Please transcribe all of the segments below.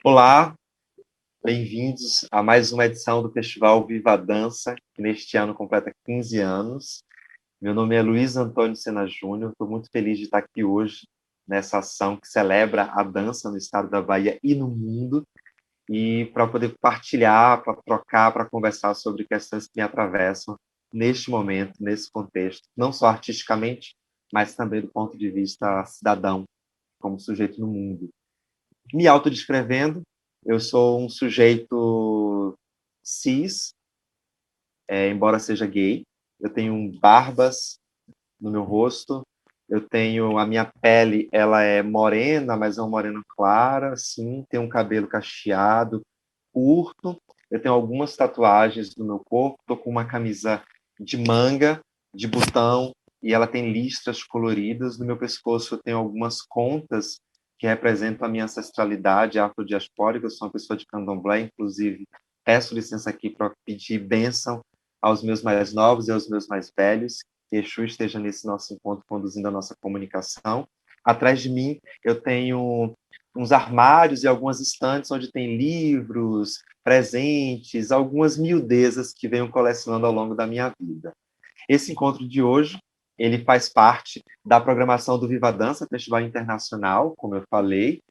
Olá, bem-vindos a mais uma edição do Festival Viva a Dança, que neste ano completa 15 anos. Meu nome é Luiz Antônio Sena Júnior, estou muito feliz de estar aqui hoje nessa ação que celebra a dança no estado da Bahia e no mundo, e para poder partilhar, para trocar, para conversar sobre questões que me atravessam neste momento, nesse contexto, não só artisticamente, mas também do ponto de vista cidadão, como sujeito no mundo. Me autodescrevendo, eu sou um sujeito cis, embora seja gay. Eu tenho barbas no meu rosto. Eu tenho a minha pele, ela é morena, mas é uma morena clara, assim. Tenho um cabelo cacheado, curto. Eu tenho algumas tatuagens no meu corpo. Estou com uma camisa de manga, de botão, e ela tem listras coloridas. No meu pescoço eu tenho algumas contas que representam a minha ancestralidade afrodiaspórica. Eu sou uma pessoa de candomblé, inclusive peço licença aqui para pedir bênção aos meus mais novos e aos meus mais velhos. Que Exu esteja nesse nosso encontro conduzindo a nossa comunicação. Atrás de mim eu tenho uns armários e algumas estantes onde tem livros, presentes, algumas miudezas que venho colecionando ao longo da minha vida. Esse encontro de hoje, ele faz parte da programação do Viva Dança, Festival Internacional, como eu falei,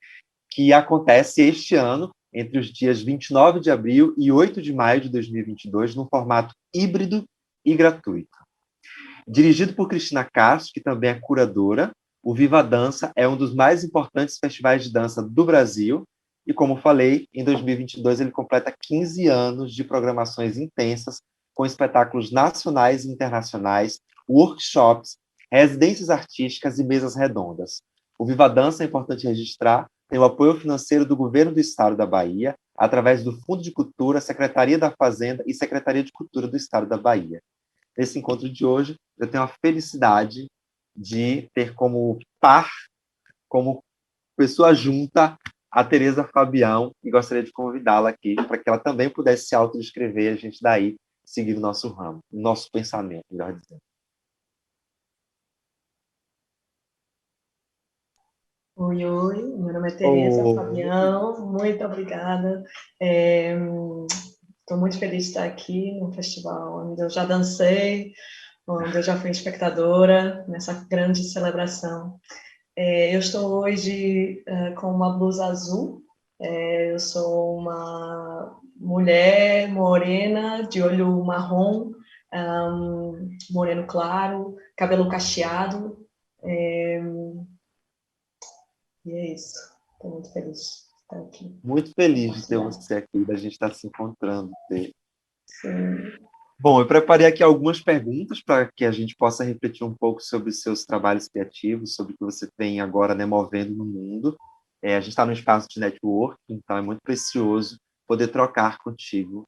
que acontece este ano, entre os dias 29 de abril e 8 de maio de 2022, num formato híbrido e gratuito. Dirigido por Cristina Castro, que também é curadora, o Viva Dança é um dos mais importantes festivais de dança do Brasil e, como falei, em 2022 ele completa 15 anos de programações intensas com espetáculos nacionais e internacionais, workshops, residências artísticas e mesas redondas. O Viva Dança, é importante registrar, tem o apoio financeiro do Governo do Estado da Bahia, através do Fundo de Cultura, Secretaria da Fazenda e Secretaria de Cultura do Estado da Bahia. Nesse encontro de hoje, eu tenho a felicidade de ter como par, como pessoa junta, a Tereza Fabião, e gostaria de convidá-la aqui para que ela também pudesse se autodescrever e a gente daí seguir o nosso ramo, o nosso pensamento, melhor dizendo. Oi, oi, meu nome é Tereza Oh, Fabião, muito obrigada. Estou muito feliz de estar aqui no festival onde eu já dancei, onde eu já fui espectadora nessa grande celebração. Eu estou hoje com uma blusa azul. Eu sou uma mulher morena, de olho marrom, moreno claro, cabelo cacheado. E é isso. Estou muito feliz de estar aqui. muito feliz de ter Compartilhar. você aqui, da gente estar se encontrando. Sim. Bom, eu preparei aqui algumas perguntas para que a gente possa refletir um pouco sobre os seus trabalhos criativos, sobre o que você vem agora, né, movendo no mundo. A gente está no espaço de network, então é muito precioso poder trocar contigo.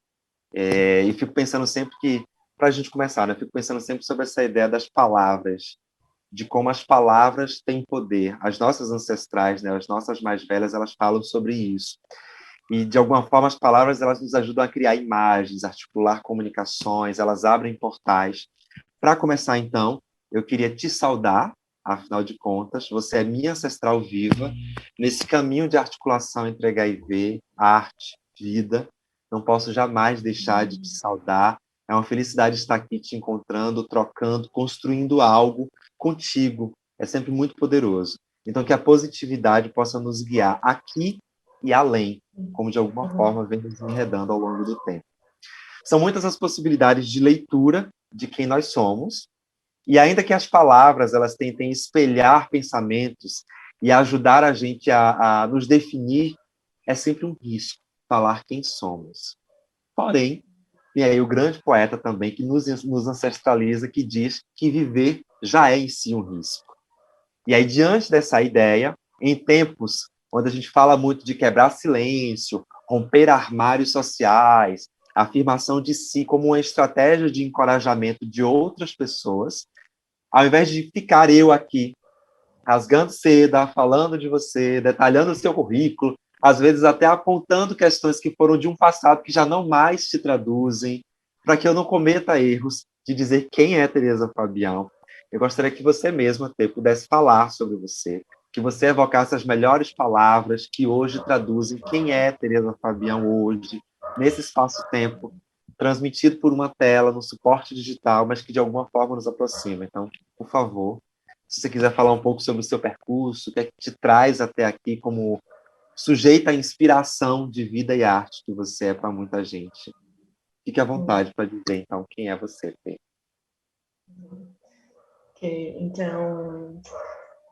E fico pensando sempre que, para a gente começar, né, eu fico pensando sempre sobre essa ideia das palavras, de como as palavras têm poder. As nossas ancestrais, né, as nossas mais velhas, elas falam sobre isso. E, de alguma forma, as palavras elas nos ajudam a criar imagens, articular comunicações, elas abrem portais. Para começar, então, eu queria te saudar, afinal de contas, você é minha ancestral viva, nesse caminho de articulação entre HIV, arte, vida. Não posso jamais deixar de te saudar. É uma felicidade estar aqui te encontrando, trocando, construindo algo contigo. É sempre muito poderoso. Então, que a positividade possa nos guiar aqui e além, como de alguma forma vem nos enredando ao longo do tempo. São muitas as possibilidades de leitura de quem nós somos, e ainda que as palavras elas tentem espelhar pensamentos e ajudar a gente a nos definir, é sempre um risco falar quem somos. Porém, tem aí o grande poeta também que nos ancestraliza, que diz que viver já é em si um risco. E aí, diante dessa ideia, em tempos onde a gente fala muito de quebrar silêncio, romper armários sociais, a afirmação de si como uma estratégia de encorajamento de outras pessoas, ao invés de ficar eu aqui rasgando seda, falando de você, detalhando o seu currículo, às vezes até apontando questões que foram de um passado que já não mais te traduzem, para que eu não cometa erros de dizer quem é Tereza Fabião. Eu gostaria que você mesma pudesse falar sobre você, que você evocasse as melhores palavras que hoje traduzem quem é Teresa Fabião hoje, nesse espaço-tempo, transmitido por uma tela, no suporte digital, mas que de alguma forma nos aproxima. Então, por favor, se você quiser falar um pouco sobre o seu percurso, o que é que te traz até aqui como sujeita à inspiração de vida e arte que você é para muita gente. Fique à vontade para dizer, então, quem é você, Fê. Ok, então,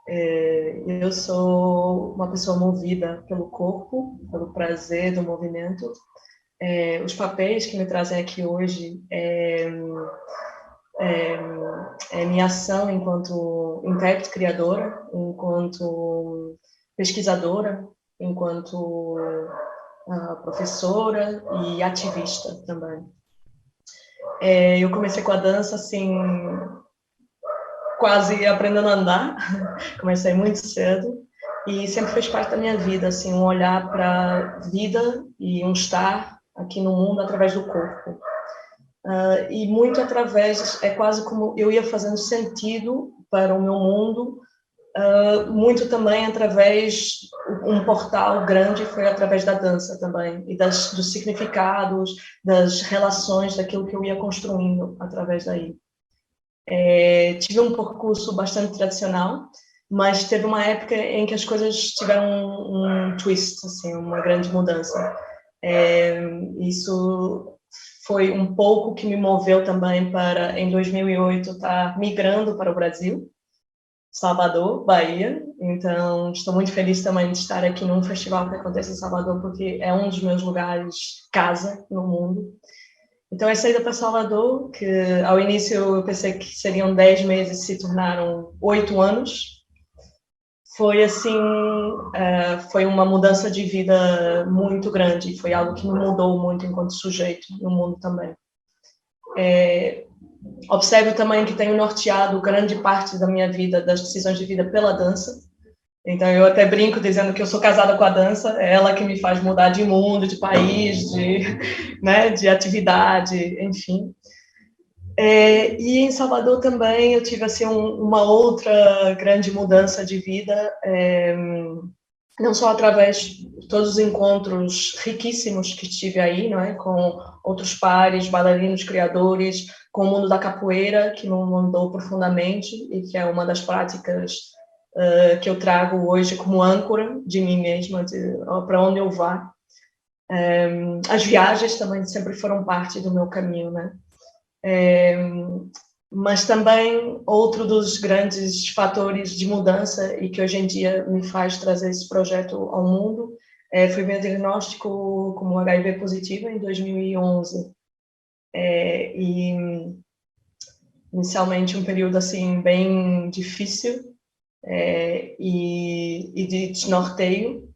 eu sou uma pessoa movida pelo corpo, pelo prazer do movimento. Os papéis que me trazem aqui hoje é minha ação enquanto intérprete criadora, enquanto pesquisadora, enquanto professora e ativista também. Eu comecei com a dança assim, quase aprendendo a andar. Comecei muito cedo e sempre fez parte da minha vida, assim, um olhar para a vida e um estar aqui no mundo através do corpo. E muito através, é quase como eu ia fazendo sentido para o meu mundo, muito também através, um portal grande foi através da dança também, e dos significados, das relações, daquilo que eu ia construindo através daí. Tive um percurso bastante tradicional, mas teve uma época em que as coisas tiveram um twist, assim, uma grande mudança. Isso foi um pouco que me moveu também para, em 2008, estar migrando para o Brasil, Salvador, Bahia. Então, estou muito feliz também de estar aqui num festival que acontece em Salvador, porque é um dos meus lugares casa no mundo. Então, a saída para Salvador, que ao início eu pensei que seriam 10 meses, se tornaram 8 anos. Foi assim, foi uma mudança de vida muito grande, foi algo que me mudou muito enquanto sujeito no mundo também. Observo também que tenho norteado grande parte da minha vida, das decisões de vida pela dança. Então, eu até brinco dizendo que eu sou casada com a dança, é ela que me faz mudar de mundo, de país, de atividade, enfim. E em Salvador também eu tive assim, uma outra grande mudança de vida, não só através de todos os encontros riquíssimos que tive aí, não é? Com outros pares, bailarinos, criadores, com o mundo da capoeira, que me mudou profundamente e que é uma das práticas que eu trago hoje como âncora de mim mesma, para onde eu vá. As viagens também sempre foram parte do meu caminho, né? Mas também outro dos grandes fatores de mudança e que hoje em dia me faz trazer esse projeto ao mundo foi meu diagnóstico como HIV positivo em 2011. E inicialmente um período assim bem difícil e de desnorteio.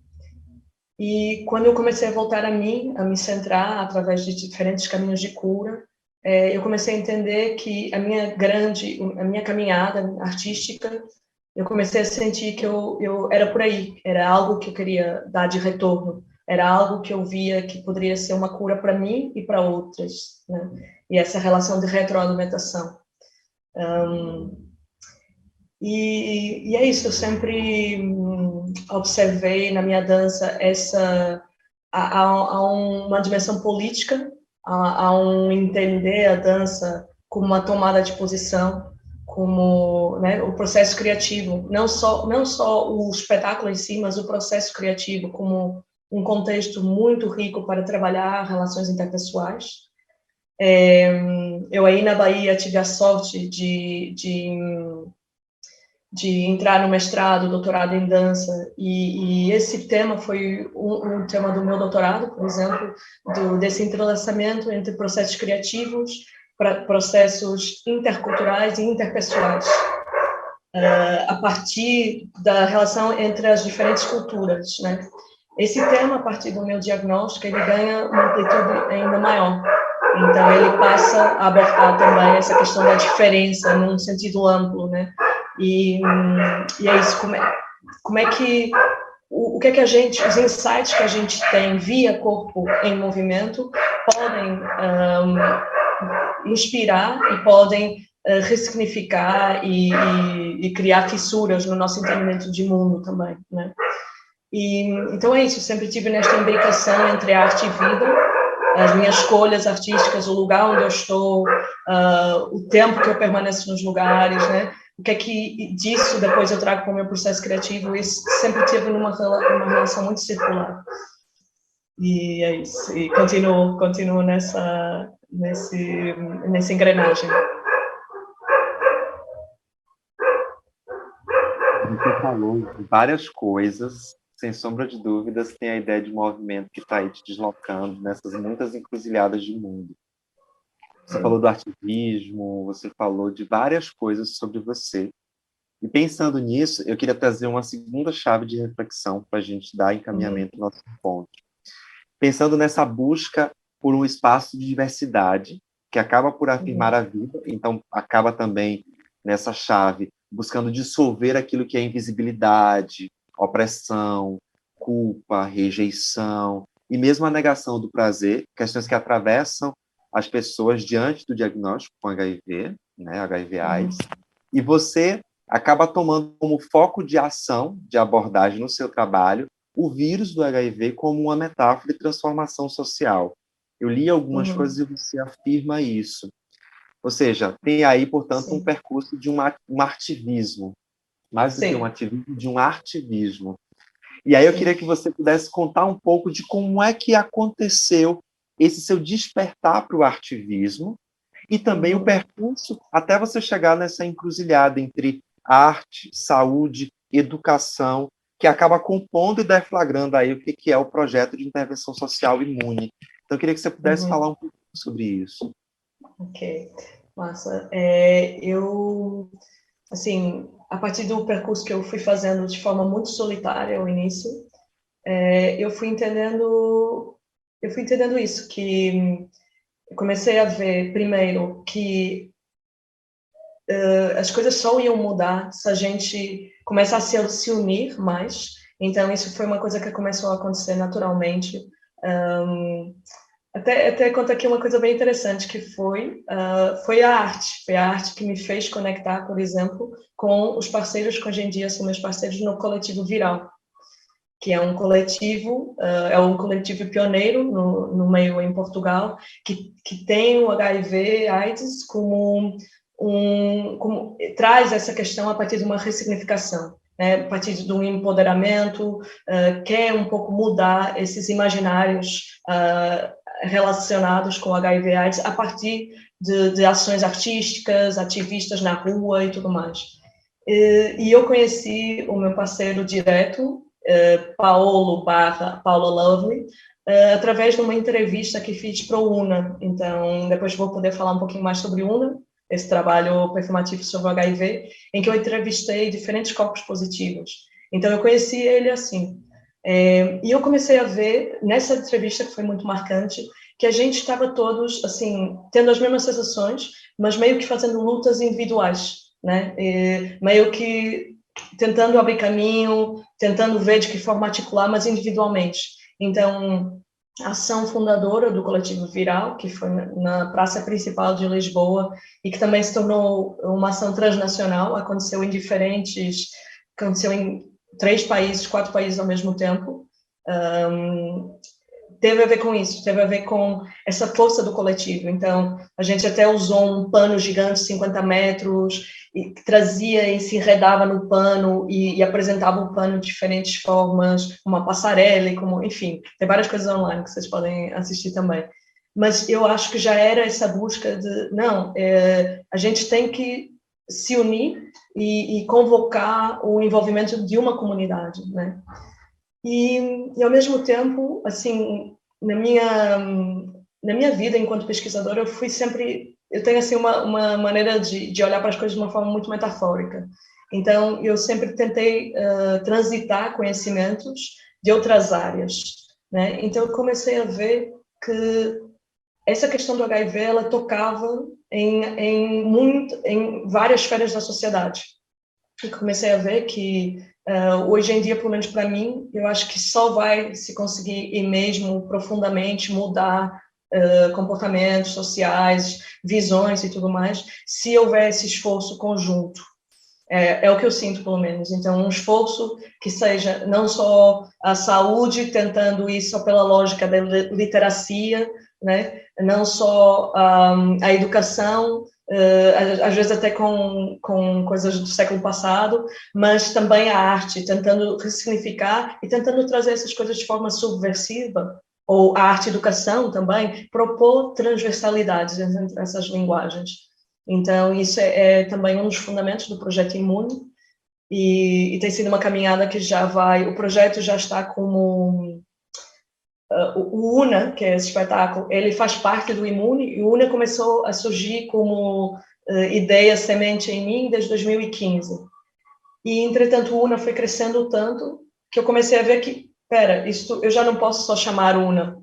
E quando eu comecei a voltar a mim, a me centrar através de diferentes caminhos de cura, eu comecei a entender que a minha caminhada artística, eu comecei a sentir que eu era por aí, era algo que eu queria dar de retorno, era algo que eu via que poderia ser uma cura para mim e para outras, né? E essa relação de retroalimentação. E é isso, eu sempre observei na minha dança há uma dimensão política, há um entender a dança como uma tomada de posição, como, né, o processo criativo, não só o espetáculo em si, mas o processo criativo como um contexto muito rico para trabalhar relações interpessoais. Eu aí na Bahia tive a sorte de entrar no mestrado, doutorado em dança, e esse tema foi um tema do meu doutorado, por exemplo, desse entrelaçamento entre processos criativos, processos interculturais e interpessoais, a partir da relação entre as diferentes culturas, né? Esse tema, a partir do meu diagnóstico, ele ganha uma amplitude ainda maior. Então, ele passa a abordar também essa questão da diferença num sentido amplo, né? E é isso, como é que o que é que os insights que a gente tem via corpo em movimento podem inspirar e podem ressignificar e criar fissuras no nosso entendimento de mundo também, né? E, então é isso, eu sempre tive nesta imbricação entre arte e vida, as minhas escolhas artísticas, o lugar onde eu estou, o tempo que eu permaneço nos lugares, né? O que é que disso depois eu trago para o meu processo criativo, isso sempre tive uma relação muito circular. E é isso, e continuo nessa engrenagem. Você falou de várias coisas, sem sombra de dúvidas, tem a ideia de movimento que está aí te deslocando nessas muitas encruzilhadas de mundo. Você falou do ativismo, você falou de várias coisas sobre você. E pensando nisso, eu queria trazer uma segunda chave de reflexão para a gente dar encaminhamento ao nosso ponto. Pensando nessa busca por um espaço de diversidade, que acaba por afirmar a vida, então acaba também nessa chave buscando dissolver aquilo que é invisibilidade, opressão, culpa, rejeição, e mesmo a negação do prazer, questões que atravessam as pessoas diante do diagnóstico com HIV, né, HIV/AIDS, e você acaba tomando como foco de ação, de abordagem no seu trabalho, o vírus do HIV como uma metáfora de transformação social. Eu li algumas coisas e você afirma isso. Ou seja, tem aí, portanto, um percurso de um ativismo, mais do que um ativismo, de um artivismo. E aí eu queria que você pudesse contar um pouco de como é que aconteceu esse seu despertar para o artivismo e também o percurso até você chegar nessa encruzilhada entre arte, saúde, educação, que acaba compondo e deflagrando aí o que é o projeto de intervenção social imune. Então, eu queria que você pudesse falar um pouco sobre isso. Ok, massa. Eu, assim, a partir do percurso que eu fui fazendo de forma muito solitária ao início, eu fui entendendo isso, que eu comecei a ver, primeiro, que as coisas só iam mudar se a gente começar a se unir mais. Então, isso foi uma coisa que começou a acontecer naturalmente. Até conto aqui uma coisa bem interessante, que foi a arte. Foi a arte que me fez conectar, por exemplo, com os parceiros que hoje em dia são meus parceiros no Coletivo Viral, que é um coletivo pioneiro no meio em Portugal, que tem o HIV/AIDS como traz essa questão a partir de uma ressignificação, né? A partir de um empoderamento, quer um pouco mudar esses imaginários relacionados com HIV/AIDS a partir de ações artísticas, ativistas na rua e tudo mais. E eu conheci o meu parceiro direto, Paulo Lovely, através de uma entrevista que fiz para o UNA. Então, depois vou poder falar um pouquinho mais sobre o UNA, esse trabalho performativo sobre o HIV, em que eu entrevistei diferentes corpos positivos. Então, eu conheci ele assim. E eu comecei a ver, nessa entrevista, que foi muito marcante, que a gente estava todos, assim, tendo as mesmas sensações, mas meio que fazendo lutas individuais, né? Meio que tentando abrir caminho, tentando ver de que forma articular, mas individualmente. Então, a ação fundadora do Coletivo Viral, que foi na praça principal de Lisboa e que também se tornou uma ação transnacional, aconteceu em 3 países, 4 países ao mesmo tempo. Teve a ver com isso, teve a ver com essa força do coletivo. Então, a gente até usou um pano gigante, 50 metros, e trazia e se enredava no pano e apresentava o pano de diferentes formas, uma passarela, enfim, tem várias coisas online que vocês podem assistir também. Mas eu acho que já era essa busca de, não, a gente tem que se unir e convocar o envolvimento de uma comunidade, né? E ao mesmo tempo, assim, na minha vida enquanto pesquisadora, eu tenho assim uma maneira de olhar para as coisas de uma forma muito metafórica. Então, eu sempre tentei transitar conhecimentos de outras áreas, né? Então, eu comecei a ver que essa questão do HIV, ela tocava em várias esferas da sociedade. E comecei a ver que hoje em dia, pelo menos para mim, eu acho que só vai se conseguir ir mesmo profundamente mudar comportamentos sociais, visões e tudo mais, se houver esse esforço conjunto. É o que eu sinto, pelo menos. Então, um esforço que seja não só a saúde, tentando ir só pela lógica da literacia, né? Não só a educação, às vezes até com coisas do século passado, mas também a arte, tentando ressignificar e tentando trazer essas coisas de forma subversiva, ou a arte-educação também, propor transversalidades entre essas linguagens. Então, isso é também um dos fundamentos do projeto Imune, e tem sido uma caminhada que já vai, o projeto já está como, o UNA, que é esse espetáculo, ele faz parte do Imune, e o UNA começou a surgir como ideia semente em mim desde 2015. E, entretanto, o UNA foi crescendo tanto que eu comecei a ver que, isto eu já não posso só chamar UNA,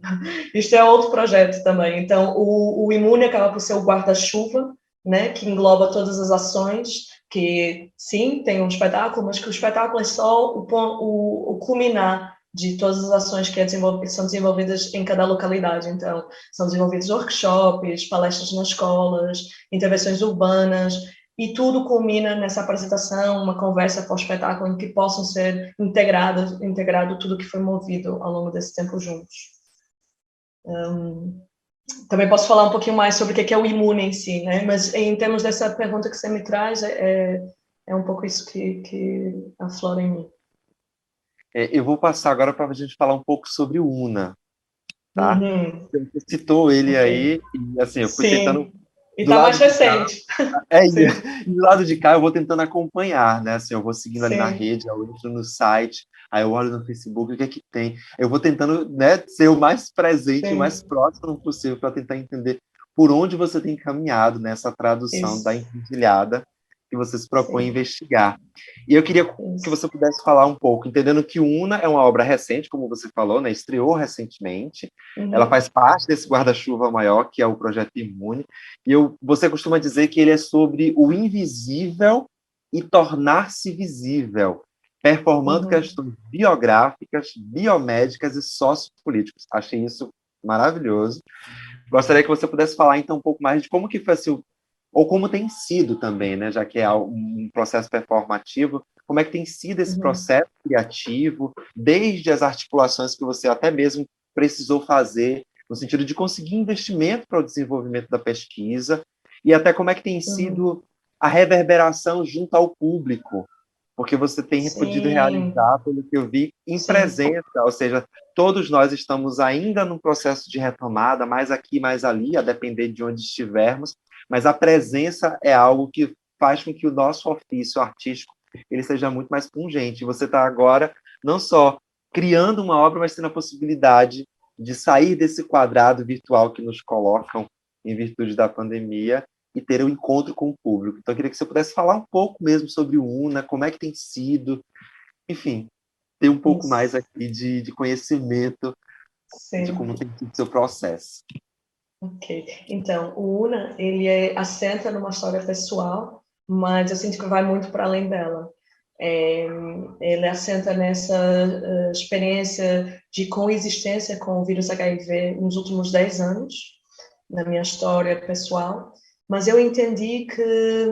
isto é outro projeto também. Então, o Imune acaba por ser o guarda-chuva, né, que engloba todas as ações, que sim, tem um espetáculo, mas que o espetáculo é só o culminar de todas as ações que são desenvolvidas em cada localidade. Então, são desenvolvidos workshops, palestras nas escolas, intervenções urbanas, e tudo culmina nessa apresentação, uma conversa pós-espetáculo em que possam ser integrado tudo que foi movido ao longo desse tempo juntos. Também posso falar um pouquinho mais sobre o que é o Imune em si, né? Mas em termos dessa pergunta que você me traz, é um pouco isso que aflora em mim. Eu vou passar agora para a gente falar um pouco sobre o UNA, tá? Uhum. Você citou ele Okay. aí, e assim, eu fui tentando, Sim, e do está mais lado de cá, recente. Sim, do lado de cá eu vou tentando acompanhar, né? Assim, eu vou seguindo ali na sim, rede, eu entro no site, aí eu olho no Facebook, o que é que tem? Eu vou tentando, né, ser o mais presente, o mais sim, próximo possível para tentar entender por onde você tem caminhado nessa tradução da isso, encruzilhada que você se propõe a sim, investigar. E eu queria que isso. você pudesse falar um pouco, entendendo que Una é uma obra recente, como você falou, né? Estreou recentemente. Ela Uhum, faz parte desse guarda-chuva maior, que é o Projeto Imune. E você costuma dizer que ele é sobre o invisível e tornar-se visível, performando uhum, questões biográficas, biomédicas e sociopolíticas. Achei isso maravilhoso. Gostaria que você pudesse falar, então, um pouco mais de como que foi assim, ou como tem sido também, né, já que é um processo performativo, como é que tem sido esse uhum, processo criativo, desde as articulações que você até mesmo precisou fazer, no sentido de conseguir investimento para o desenvolvimento da pesquisa, e até como é que tem uhum. sido a reverberação junto ao público, porque você tem podido Sim, realizar, pelo que eu vi, em sim, presença, ou seja, todos nós estamos ainda num processo de retomada, mais aqui, mais ali, a depender de onde estivermos, mas a presença é algo que faz com que o nosso ofício artístico ele seja muito mais pungente. Você está agora não só criando uma obra, mas tendo a possibilidade de sair desse quadrado virtual que nos colocam em virtude da pandemia e ter um encontro com o público. Então, eu queria que você pudesse falar um pouco mesmo sobre o UNA, como é que tem sido, enfim, ter um pouco mais isso, aqui de conhecimento de como sim. tem sido o seu processo. Ok. Então, o Una, ele assenta numa história pessoal, mas eu sinto que vai muito para além dela. É, ele assenta nessa experiência de coexistência com o vírus HIV nos últimos 10 anos, na minha história pessoal, mas eu entendi que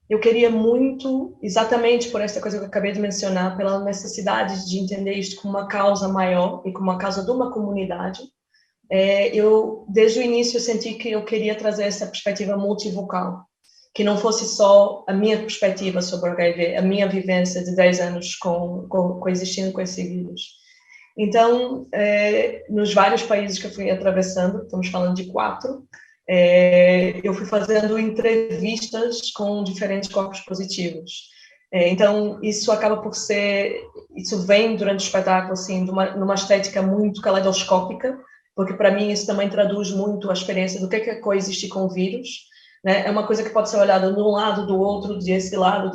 eu queria muito, exatamente por esta coisa que eu acabei de mencionar, pela necessidade de entender isto como uma causa maior e como uma causa de uma comunidade, eu, desde o início, eu senti que eu queria trazer essa perspectiva multivocal, que não fosse só a minha perspectiva sobre o HIV, a minha vivência de 10 anos coexistindo com esse vírus. Então, nos vários países que eu fui atravessando, estamos falando de 4, eu fui fazendo entrevistas com diferentes corpos positivos. Então, isso acaba por ser, isso vem durante o espetáculo, assim, numa estética muito caleidoscópica, porque para mim isso também traduz muito a experiência do que é coexistir com o vírus, né? É uma coisa que pode ser olhada de um lado, do outro, desse lado,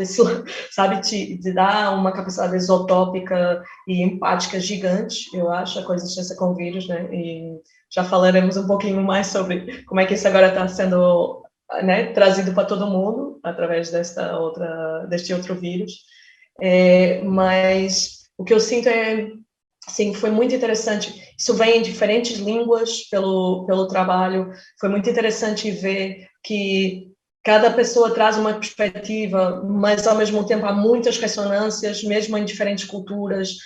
sabe, te dá uma capacidade exotópica e empática gigante, eu acho, a coexistência com o vírus, né? E já falaremos um pouquinho mais sobre como é que isso agora está sendo, né, trazido para todo mundo através deste outro vírus. Mas o que eu sinto é Sim, foi muito interessante. Isso vem em diferentes línguas pelo trabalho. Foi muito interessante ver que cada pessoa traz uma perspectiva, mas ao mesmo tempo há muitas ressonâncias, mesmo em diferentes culturas.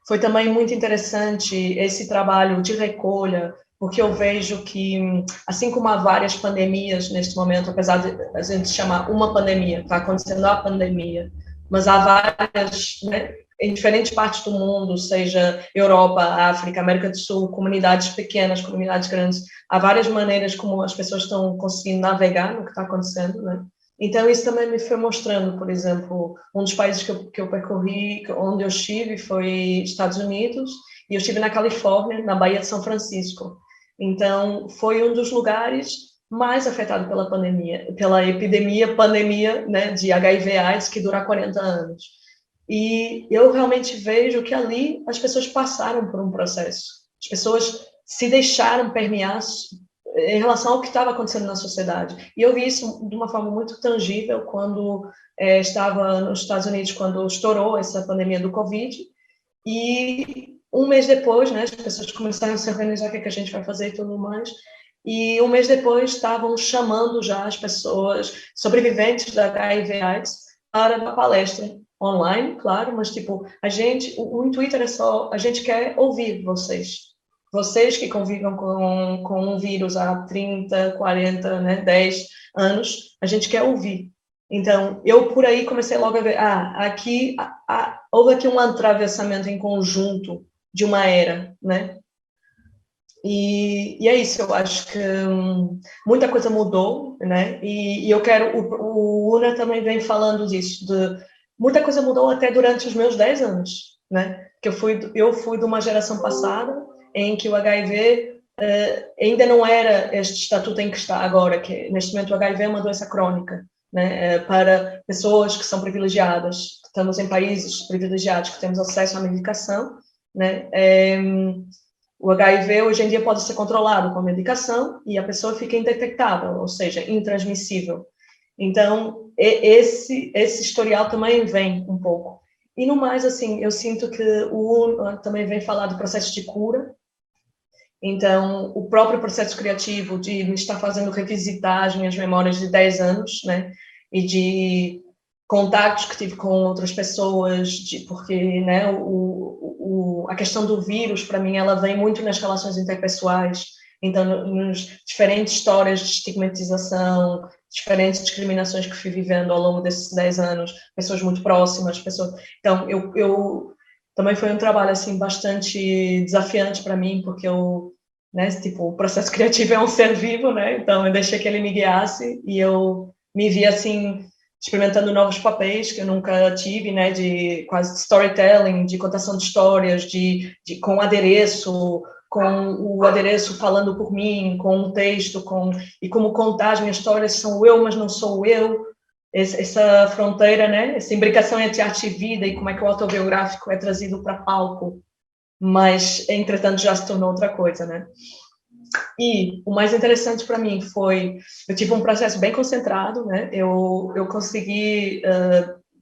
Foi também muito interessante esse trabalho de recolha, porque eu vejo que, assim como há várias pandemias neste momento, apesar de a gente chamar uma pandemia, está acontecendo a pandemia, mas há várias, né, em diferentes partes do mundo, seja Europa, África, América do Sul, comunidades pequenas, comunidades grandes, há várias maneiras como as pessoas estão conseguindo navegar no que está acontecendo, né? Então, isso também me foi mostrando, por exemplo, um dos países que eu percorri, onde eu estive, foi Estados Unidos, e eu estive na Califórnia, na Baía de São Francisco. Então, foi um dos lugares mais afetado pela pandemia, pela pandemia, né, de HIV/AIDS, que dura 40 anos. E eu realmente vejo que ali as pessoas passaram por um processo. As pessoas se deixaram permear em relação ao que estava acontecendo na sociedade. E eu vi isso de uma forma muito tangível quando estava nos Estados Unidos, quando estourou essa pandemia do Covid. E um mês depois, né, as pessoas começaram a se organizar o que a gente vai fazer e tudo mais. E um mês depois estavam chamando já as pessoas sobreviventes da HIV/AIDS para uma palestra online, claro, mas tipo, o intuito era só, a gente quer ouvir vocês. Vocês que convivem com um vírus há 30, 40, né, 10 anos, a gente quer ouvir. Então, eu por aí comecei logo a ver, houve aqui um atravessamento em conjunto de uma era, né? E é isso, eu acho que muita coisa mudou, né? E eu quero, o Una também vem falando disso, de muita coisa mudou até durante os meus 10 anos, né? Que eu fui de uma geração passada em que o HIV ainda não era este estatuto em que está agora, que neste momento o HIV é uma doença crónica, né? Para pessoas que são privilegiadas, que estamos em países privilegiados, que temos acesso à medicação, né? O HIV hoje em dia pode ser controlado com medicação e a pessoa fica indetectável, ou seja, intransmissível. Então, esse historial também vem um pouco. E no mais, assim, eu sinto que o UNA também vem falar do processo de cura. Então, o próprio processo criativo de me estar fazendo revisitar as minhas memórias de 10 anos, né? E de contatos que tive com outras pessoas, porque, né, a questão do vírus, para mim, ela vem muito nas relações interpessoais. Então, nos diferentes histórias de estigmatização, diferentes discriminações que fui vivendo ao longo desses 10 anos, pessoas muito próximas, pessoas... Então, eu também foi um trabalho, assim, bastante desafiante para mim, porque né, tipo, o processo criativo é um ser vivo, né? Então, eu deixei que ele me guiasse e eu me vi, assim, experimentando novos papéis que eu nunca tive, né, de quase storytelling, de contação de histórias, com adereço, com o adereço falando por mim, com um texto, e como contar as minhas histórias, são eu, mas não sou eu, essa fronteira, né, essa imbricação entre arte e vida, e como é que o autobiográfico é trazido para palco, mas, entretanto, já se tornou outra coisa, né. E o mais interessante para mim foi, eu tive um processo bem concentrado, né? Eu consegui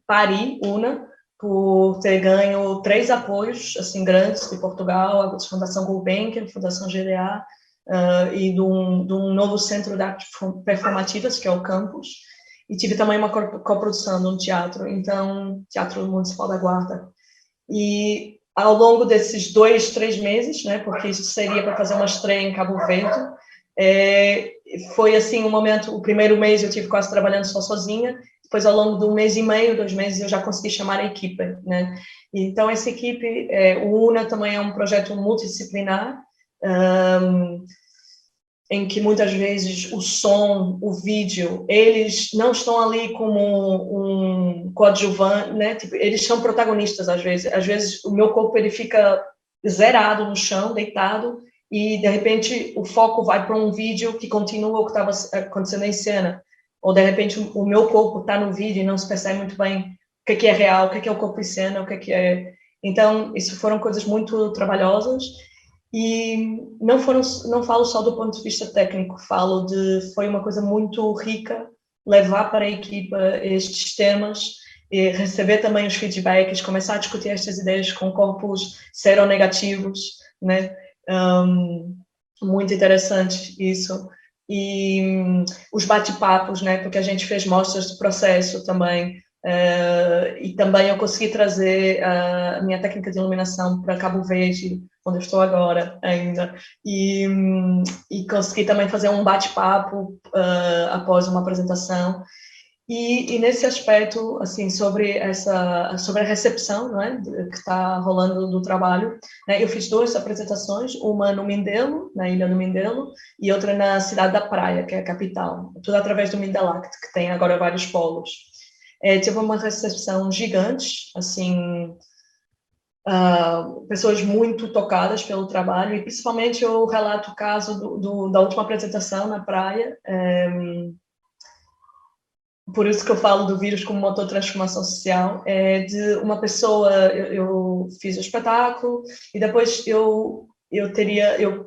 parir Una por ter ganho 3 apoios assim grandes de Portugal, a Fundação Gulbenkian, a Fundação GDA e de um novo centro de artes performativas, que é o Campus. E tive também uma coprodução de um teatro, então, Teatro Municipal da Guarda. E ao longo desses 2, 3 meses, né, porque isso seria para fazer uma estreia em Cabo Verde, foi assim um momento, o primeiro mês eu tive quase trabalhando só sozinha, depois ao longo de 1 mês e meio, 2 meses, eu já consegui chamar a equipe, né, então essa equipe, o UNA também é um projeto multidisciplinar, em que muitas vezes o som, o vídeo, eles não estão ali como um coadjuvante, né? Tipo, eles são protagonistas às vezes. Às vezes o meu corpo ele fica zerado no chão, deitado, e de repente o foco vai para um vídeo que continua o que estava acontecendo em cena. Ou de repente o meu corpo está no vídeo e não se percebe muito bem o que é real, o que é o corpo em cena, o que é... Então, isso foram coisas muito trabalhosas. E não falo só do ponto de vista técnico, foi uma coisa muito rica levar para a equipa estes temas e receber também os feedbacks, começar a discutir estas ideias com corpos seronegativos, né? Muito interessante isso. E os bate-papos, né? Porque a gente fez mostras do processo também, e também eu consegui trazer a minha técnica de iluminação para Cabo Verde, onde eu estou agora ainda, e consegui também fazer um bate-papo após uma apresentação. E nesse aspecto, assim, sobre a recepção, não é, que está rolando do trabalho, né, eu fiz duas apresentações, uma no Mindelo, na ilha do Mindelo, e outra na cidade da Praia, que é a capital, tudo através do Mindelact, que tem agora vários polos. Tive uma recepção gigante, assim, pessoas muito tocadas pelo trabalho, e principalmente eu relato o caso da última apresentação na praia. Por isso que eu falo do vírus como motor de transformação social, de uma pessoa, eu fiz o espetáculo e depois eu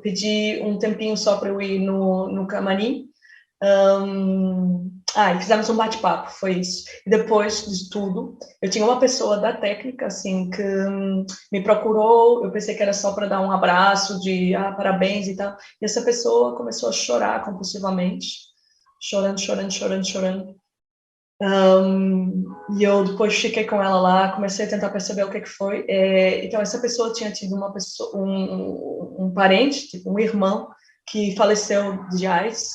pedi um tempinho só para eu ir no camarim, e fizemos um bate-papo, foi isso. E depois de tudo, eu tinha uma pessoa da técnica, assim, que me procurou, eu pensei que era só para dar um abraço, de parabéns e tal, e essa pessoa começou a chorar compulsivamente, chorando, chorando, chorando, chorando. E eu depois fiquei com ela lá, comecei a tentar perceber o que foi. Então, essa pessoa tinha tido um parente, tipo um irmão, que faleceu de AIDS,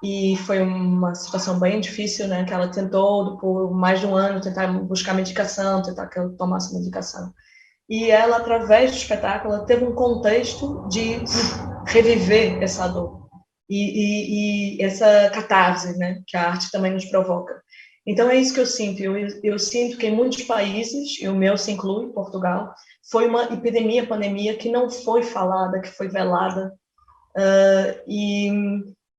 e foi uma situação bem difícil, né? Que ela tentou, por mais de um ano, tentar buscar medicação, tentar que eu tomasse medicação. E ela, através do espetáculo, ela teve um contexto de reviver essa dor e essa catarse, né? Que a arte também nos provoca. Então, é isso que eu sinto. Eu sinto que em muitos países, e o meu se inclui, Portugal, foi uma epidemia, pandemia que não foi falada, que foi velada, e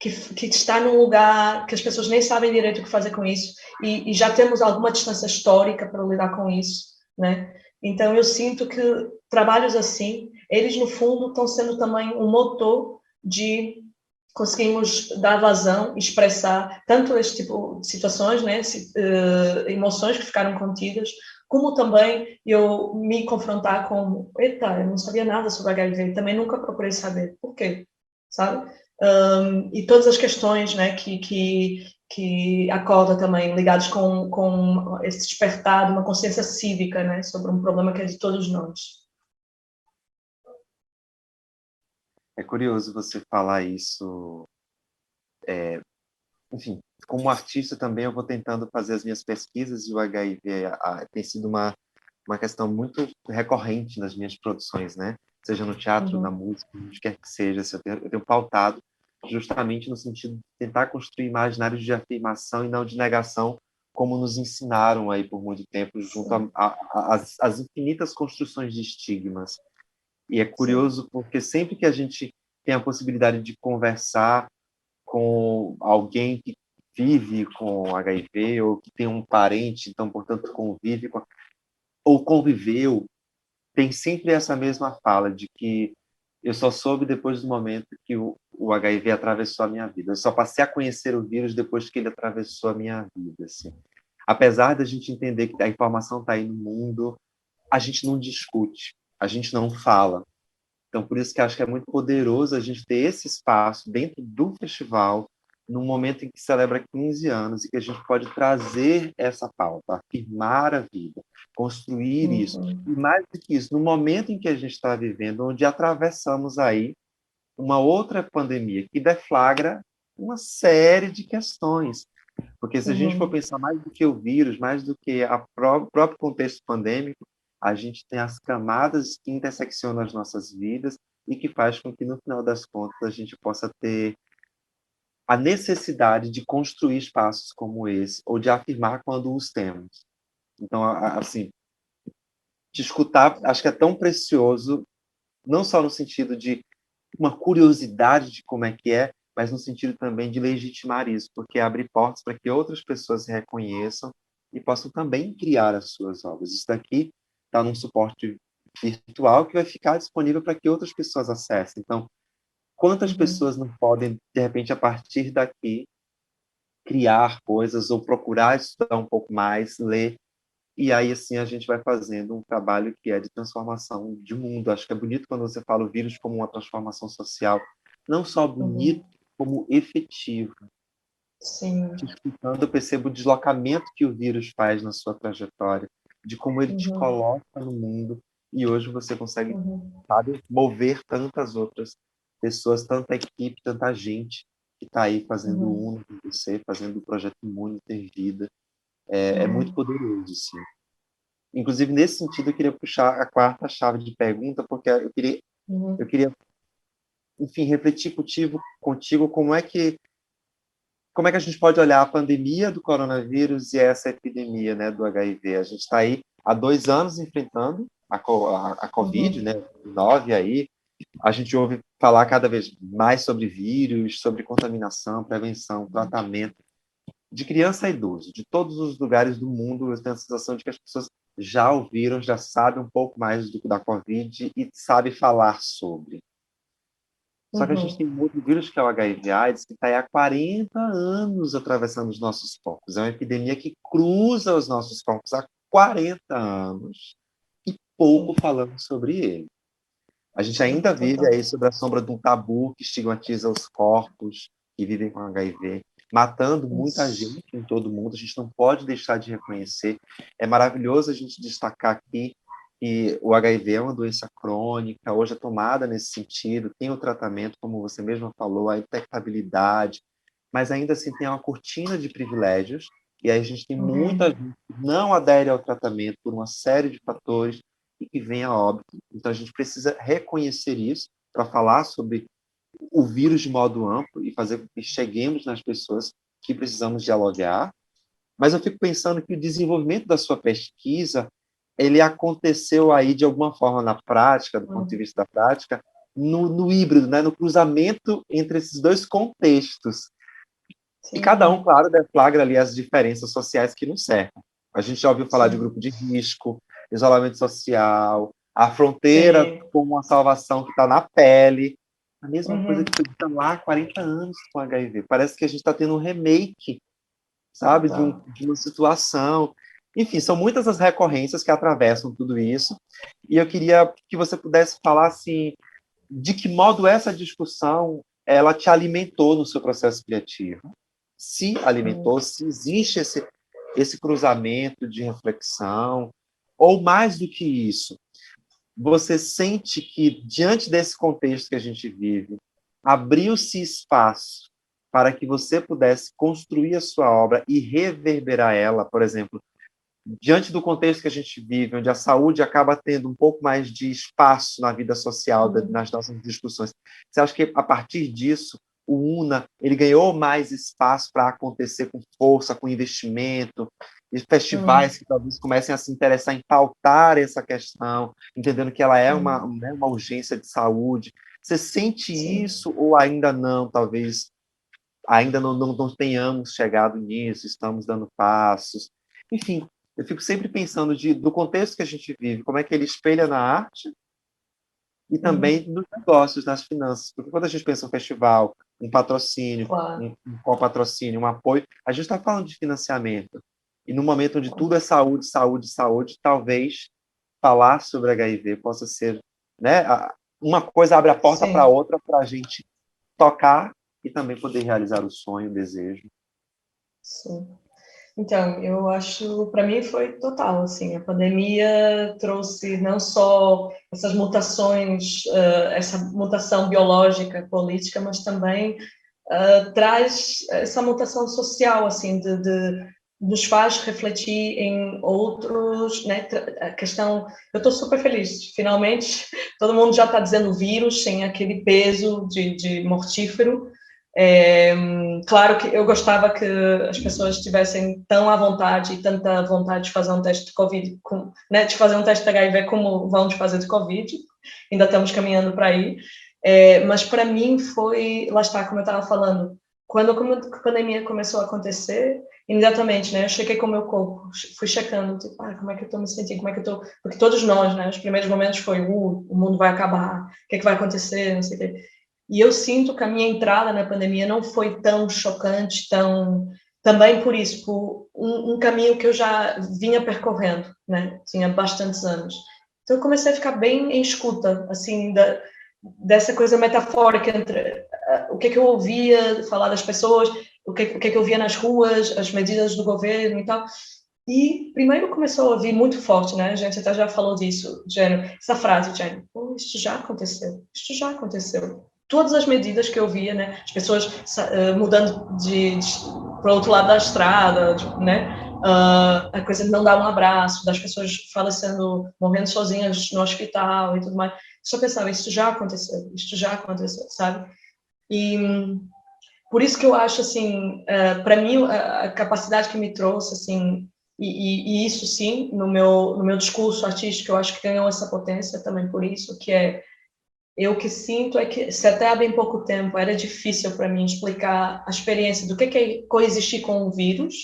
que está num lugar que as pessoas nem sabem direito o que fazer com isso, e já temos alguma distância histórica para lidar com isso, né? Então, eu sinto que trabalhos assim, eles, no fundo, estão sendo também um motor de conseguimos dar vazão, expressar tanto este tipo de situações, né, emoções que ficaram contidas, como também eu me confrontar com, eita, eu não sabia nada sobre HIV, também nunca procurei saber, por quê, sabe? E todas as questões, né, que acorda também, ligados com esse despertar de uma consciência cívica, né, sobre um problema que é de todos nós. É curioso você falar isso. Enfim, como artista também eu vou tentando fazer as minhas pesquisas e o HIV tem sido uma questão muito recorrente nas minhas produções, né? Seja no teatro, na música, onde quer que seja. Eu tenho pautado justamente no sentido de tentar construir imaginários de afirmação e não de negação, como nos ensinaram aí por muito tempo, junto às infinitas construções de estigmas. E é curioso porque sempre que a gente tem a possibilidade de conversar com alguém que vive com HIV ou que tem um parente, então, portanto, convive com, ou conviveu, tem sempre essa mesma fala de que eu só soube depois do momento que o HIV atravessou a minha vida. Eu só passei a conhecer o vírus depois que ele atravessou a minha vida. Assim. Apesar da gente entender que a informação está aí no mundo, a gente não discute, a gente não fala. Então, por isso que acho que é muito poderoso a gente ter esse espaço dentro do festival, num momento em que celebra 15 anos e que a gente pode trazer essa pauta, afirmar a vida, construir isso. E mais do que isso, no momento em que a gente está vivendo, onde atravessamos aí uma outra pandemia que deflagra uma série de questões. Porque se a gente for pensar mais do que o vírus, mais do que o próprio contexto pandêmico, a gente tem as camadas que interseccionam as nossas vidas e que faz com que, no final das contas, a gente possa ter a necessidade de construir espaços como esse, ou de afirmar quando os temos. Então, assim, te escutar, acho que é tão precioso, não só no sentido de uma curiosidade de como é, mas no sentido também de legitimar isso, porque abre portas para que outras pessoas se reconheçam e possam também criar as suas obras. Isso daqui está num suporte virtual que vai ficar disponível para que outras pessoas acessem. Então, quantas pessoas não podem, de repente, a partir daqui, criar coisas ou procurar estudar um pouco mais, ler e aí, assim, a gente vai fazendo um trabalho que é de transformação de mundo. Acho que é bonito quando você fala o vírus como uma transformação social, não só bonito, como efetivo. Te Sim. escutando, eu percebo o deslocamento que o vírus faz na sua trajetória, de como ele te Uhum. coloca no mundo, e hoje você consegue, Uhum. sabe, mover tantas outras pessoas, tanta equipe, tanta gente que está aí fazendo o Uhum. Uno com você, fazendo o projeto Mundo Ter Vida. É muito Uhum. poderoso, sim. Inclusive, nesse sentido, eu queria puxar a quarta chave de pergunta, porque eu Uhum. queria, enfim, refletir contigo como é que a gente pode olhar a pandemia do coronavírus e essa epidemia, né, do HIV? A gente está aí há 2 anos enfrentando a Covid, Uhum. né, 9 aí. A gente ouve falar cada vez mais sobre vírus, sobre contaminação, prevenção, tratamento, de criança a idoso, de todos os lugares do mundo. Eu tenho a sensação de que as pessoas já ouviram, já sabem um pouco mais da Covid e sabem falar sobre. Só que a gente Uhum. tem um outro vírus que é o HIV/AIDS, que está aí há 40 anos atravessando os nossos corpos. É uma epidemia que cruza os nossos corpos há 40 anos e pouco Sim. falamos sobre ele. A gente Sim, ainda vive total. aí sob a sombra de um tabu que estigmatiza os corpos que vivem com HIV, matando muita Isso. gente em todo mundo. A gente não pode deixar de reconhecer. É maravilhoso a gente destacar aqui que o HIV é uma doença crônica, hoje é tomada nesse sentido, tem o tratamento, como você mesma falou, a detectabilidade, mas ainda assim tem uma cortina de privilégios, e aí a gente tem muita Uhum. gente que não adere ao tratamento por uma série de fatores e que vem a óbito. Então a gente precisa reconhecer isso para falar sobre o vírus de modo amplo e fazer com que cheguemos nas pessoas que precisamos dialogar. Mas eu fico pensando que o desenvolvimento da sua pesquisa, ele aconteceu aí de alguma forma na prática, do ponto de Uhum. vista da prática, no híbrido, né? No cruzamento entre esses dois contextos. E cada um, Sim. claro, deflagra ali as diferenças sociais que nos cercam. A gente já ouviu falar de Sim. grupo de risco, isolamento social, a fronteira Sim. com uma salvação que está na pele. A mesma coisa que Uhum. foi dita lá há 40 anos com HIV. Parece que a gente está tendo um remake, sabe, de, Total. de uma situação. Enfim, são muitas as recorrências que atravessam tudo isso. E eu queria que você pudesse falar assim, de que modo essa discussão ela te alimentou no seu processo criativo. Se alimentou, Uhum. se existe esse cruzamento de reflexão, ou mais do que isso, você sente que, diante desse contexto que a gente vive, abriu-se espaço para que você pudesse construir a sua obra e reverberar ela, por exemplo, diante do contexto que a gente vive, onde a saúde acaba tendo um pouco mais de espaço na vida social, Uhum. nas nossas discussões. Você acha que, a partir disso, o UNA ele ganhou mais espaço para acontecer com força, com investimento, e festivais Uhum. que talvez comecem a se interessar em pautar essa questão, entendendo que ela é uma, Uhum. né, uma urgência de saúde. Você sente Sim. isso ou ainda não, talvez ainda não tenhamos chegado nisso, estamos dando passos. Enfim, eu fico sempre pensando do contexto que a gente vive, como é que ele espelha na arte e Uhum. também nos negócios, nas finanças. Porque quando a gente pensa em um festival, um patrocínio, Claro. um copatrocínio, um apoio, a gente está falando de financiamento. E no momento onde tudo Claro. é saúde, saúde, saúde, talvez falar sobre HIV possa ser, né, uma coisa abre a porta para Sim. outra para a gente tocar e também poder realizar o sonho, o desejo. Sim. Então, eu acho, para mim foi total, assim, a pandemia trouxe não só essas mutações, essa mutação biológica, política, mas também traz essa mutação social, assim, nos faz refletir em outros, né, a questão, eu estou super feliz, finalmente todo mundo já está dizendo vírus, sem aquele peso de mortífero. Claro que eu gostava que as pessoas estivessem tão à vontade e tanta vontade de fazer um teste de Covid, né, de fazer um teste de HIV como vão de fazer de Covid, ainda estamos caminhando para aí, mas para mim foi, lá está, como eu estava falando, quando a pandemia começou a acontecer, imediatamente, né, eu chequei com o meu corpo, fui checando, tipo, como é que eu estou me sentindo, como é que eu estou, porque todos nós, né, os primeiros momentos foi, o mundo vai acabar, o que é que vai acontecer, não sei o quê. E eu sinto que a minha entrada na pandemia não foi tão chocante, também por isso, por um caminho que eu já vinha percorrendo, né? Tinha bastantes anos. Então eu comecei a ficar bem em escuta, assim, dessa coisa metafórica entre o que é que eu ouvia falar das pessoas, o que é que eu via nas ruas, as medidas do governo e tal. E primeiro começou a ouvir muito forte, né? A gente até já falou disso, Jânio, essa frase, Jânio, oh, isto já aconteceu, isto já aconteceu. Todas as medidas que eu via, né? As pessoas mudando para o outro lado da estrada, né? A coisa de não dar um abraço, das pessoas falecendo, morrendo sozinhas no hospital e tudo mais. Só pensava, isto já aconteceu, sabe? E por isso que eu acho, assim, para mim, a capacidade que me trouxe, assim, e isso, sim, no meu discurso artístico, eu acho que ganhou essa potência também por isso, que é, eu que sinto é que, se até há bem pouco tempo era difícil para mim explicar a experiência do que é coexistir com o vírus,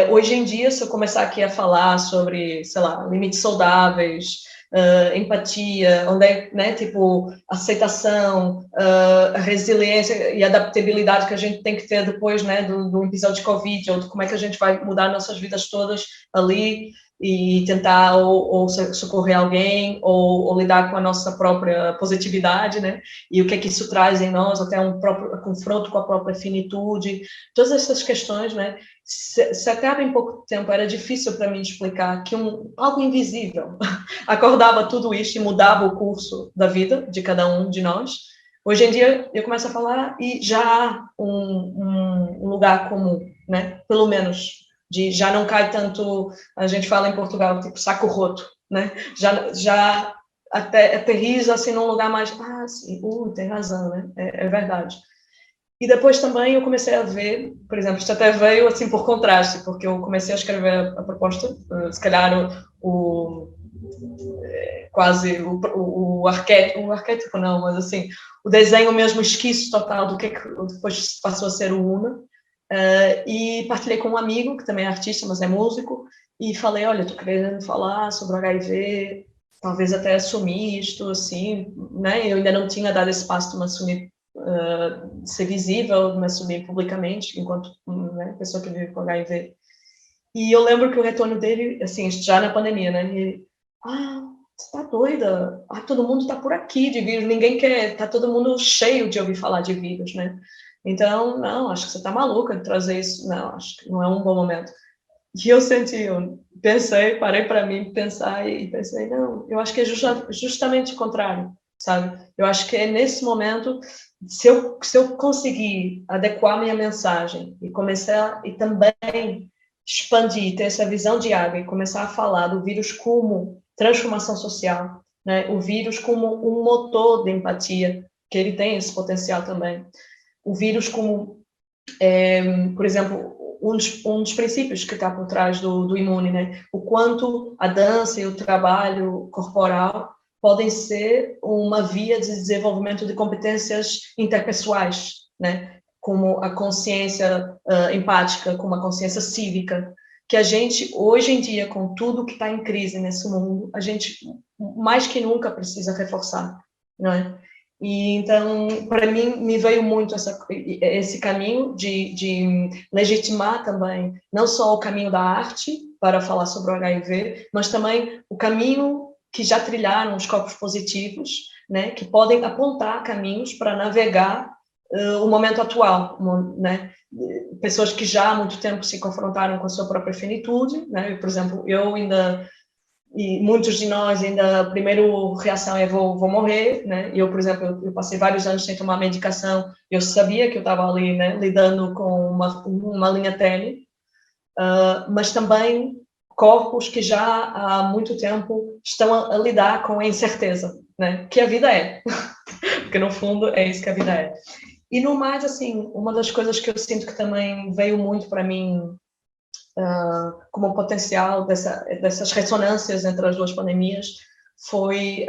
hoje em dia, se eu começar aqui a falar sobre, sei lá, limites saudáveis, empatia, onde é, né, tipo, aceitação, a resiliência e adaptabilidade que a gente tem que ter depois, né, do episódio de Covid, ou de como é que a gente vai mudar nossas vidas todas ali e tentar ou socorrer alguém, ou lidar com a nossa própria positividade, né, e o que é que isso traz em nós, até um próprio confronto com a própria finitude, todas essas questões, né, se até há bem pouco tempo era difícil para mim explicar que algo invisível acordava tudo isso e mudava o curso da vida de cada um de nós. Hoje em dia, eu começo a falar e já há um lugar comum, né? Pelo menos, já não cai tanto, a gente fala em Portugal, tipo, saco roto, né? Já até aterriza assim num lugar mais, sim, tem razão, né? É verdade. E depois também eu comecei a ver, por exemplo, isto até veio assim por contraste, porque eu comecei a escrever a proposta, se calhar quase o arquétipo não, mas assim, o desenho mesmo, esquiço total do que depois passou a ser o UNA, e partilhei com um amigo, que também é artista, mas é músico, e falei, olha, estou querendo falar sobre o HIV, talvez até assumir isto, assim, né, eu ainda não tinha dado espaço de me assumir, de ser visível, de me assumir publicamente, enquanto né, pessoa que vive com HIV. E eu lembro que o retorno dele, assim, já na pandemia, né, ele, você tá doida? Todo mundo tá por aqui de vírus, ninguém quer, tá todo mundo cheio de ouvir falar de vírus, né? Então, não, acho que você tá maluca de trazer isso, não, acho que não é um bom momento. E eu pensei, parei para mim pensar e pensei, não, eu acho que é justamente o contrário, sabe? Eu acho que é nesse momento, se eu conseguir adequar minha mensagem e começar, e também expandir, ter essa visão de água e começar a falar do vírus como transformação social, né? O vírus como um motor de empatia, que ele tem esse potencial também. O vírus como, por exemplo, um dos princípios que está por trás do Imune, né? O quanto a dança e o trabalho corporal podem ser uma via de desenvolvimento de competências interpessoais, né? Como a consciência empática, como a consciência cívica, que a gente, hoje em dia, com tudo que está em crise nesse mundo, a gente, mais que nunca, precisa reforçar, não é? E, então, para mim, me veio muito esse caminho de legitimar também, não só o caminho da arte, para falar sobre o HIV, mas também o caminho que já trilharam os corpos positivos, né, que podem apontar caminhos para navegar o momento atual, né? Pessoas que já há muito tempo se confrontaram com a sua própria finitude, né? Por exemplo, eu ainda, e muitos de nós ainda, a primeira reação é vou morrer, né? Eu, por exemplo, eu passei vários anos sem tomar medicação, eu sabia que eu estava ali, né, lidando com uma linha tênue, mas também corpos que já há muito tempo estão a lidar com a incerteza, né? Que a vida é, porque no fundo é isso que a vida é. E no mais, assim, uma das coisas que eu sinto que também veio muito para mim como potencial dessas ressonâncias entre as duas pandemias foi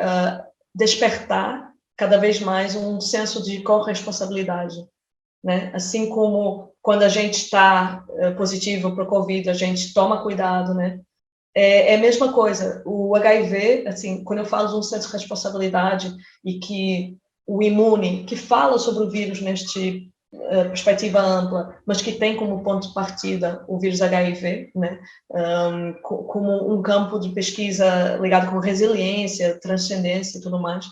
despertar cada vez mais um senso de corresponsabilidade, né? Assim como quando a gente está positivo para o Covid, a gente toma cuidado, né? É a mesma coisa. O HIV, assim, quando eu falo de um senso de responsabilidade e que o Imune, que fala sobre o vírus neste perspectiva ampla, mas que tem como ponto de partida o vírus HIV, né? Como um campo de pesquisa ligado com resiliência, transcendência e tudo mais.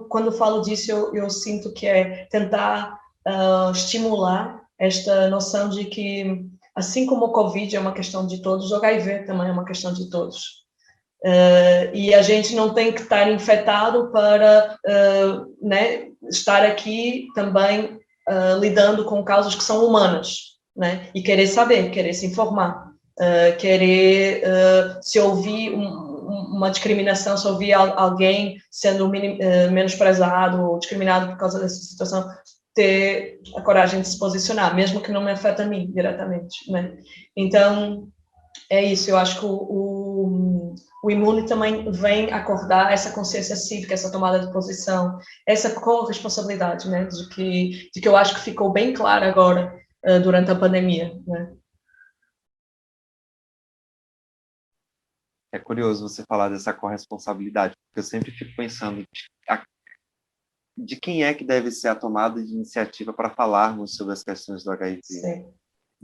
Quando falo disso, eu sinto que é tentar estimular esta noção de que, assim como o Covid é uma questão de todos, o HIV também é uma questão de todos. E a gente não tem que estar infectado para né, estar aqui também lidando com causas que são humanas, né? E querer saber, querer se informar, querer se ouvir uma discriminação, se ouvir alguém sendo menosprezado ou discriminado por causa dessa situação, ter a coragem de se posicionar, mesmo que não me afeta a mim diretamente, né? Então, é isso, eu acho que o Imune também vem acordar essa consciência cívica, essa tomada de posição, essa corresponsabilidade, né, de que eu acho que ficou bem claro agora, durante a pandemia, né? É curioso você falar dessa corresponsabilidade, porque eu sempre fico pensando de quem é que deve ser a tomada de iniciativa para falarmos sobre as questões do HIV. Sim.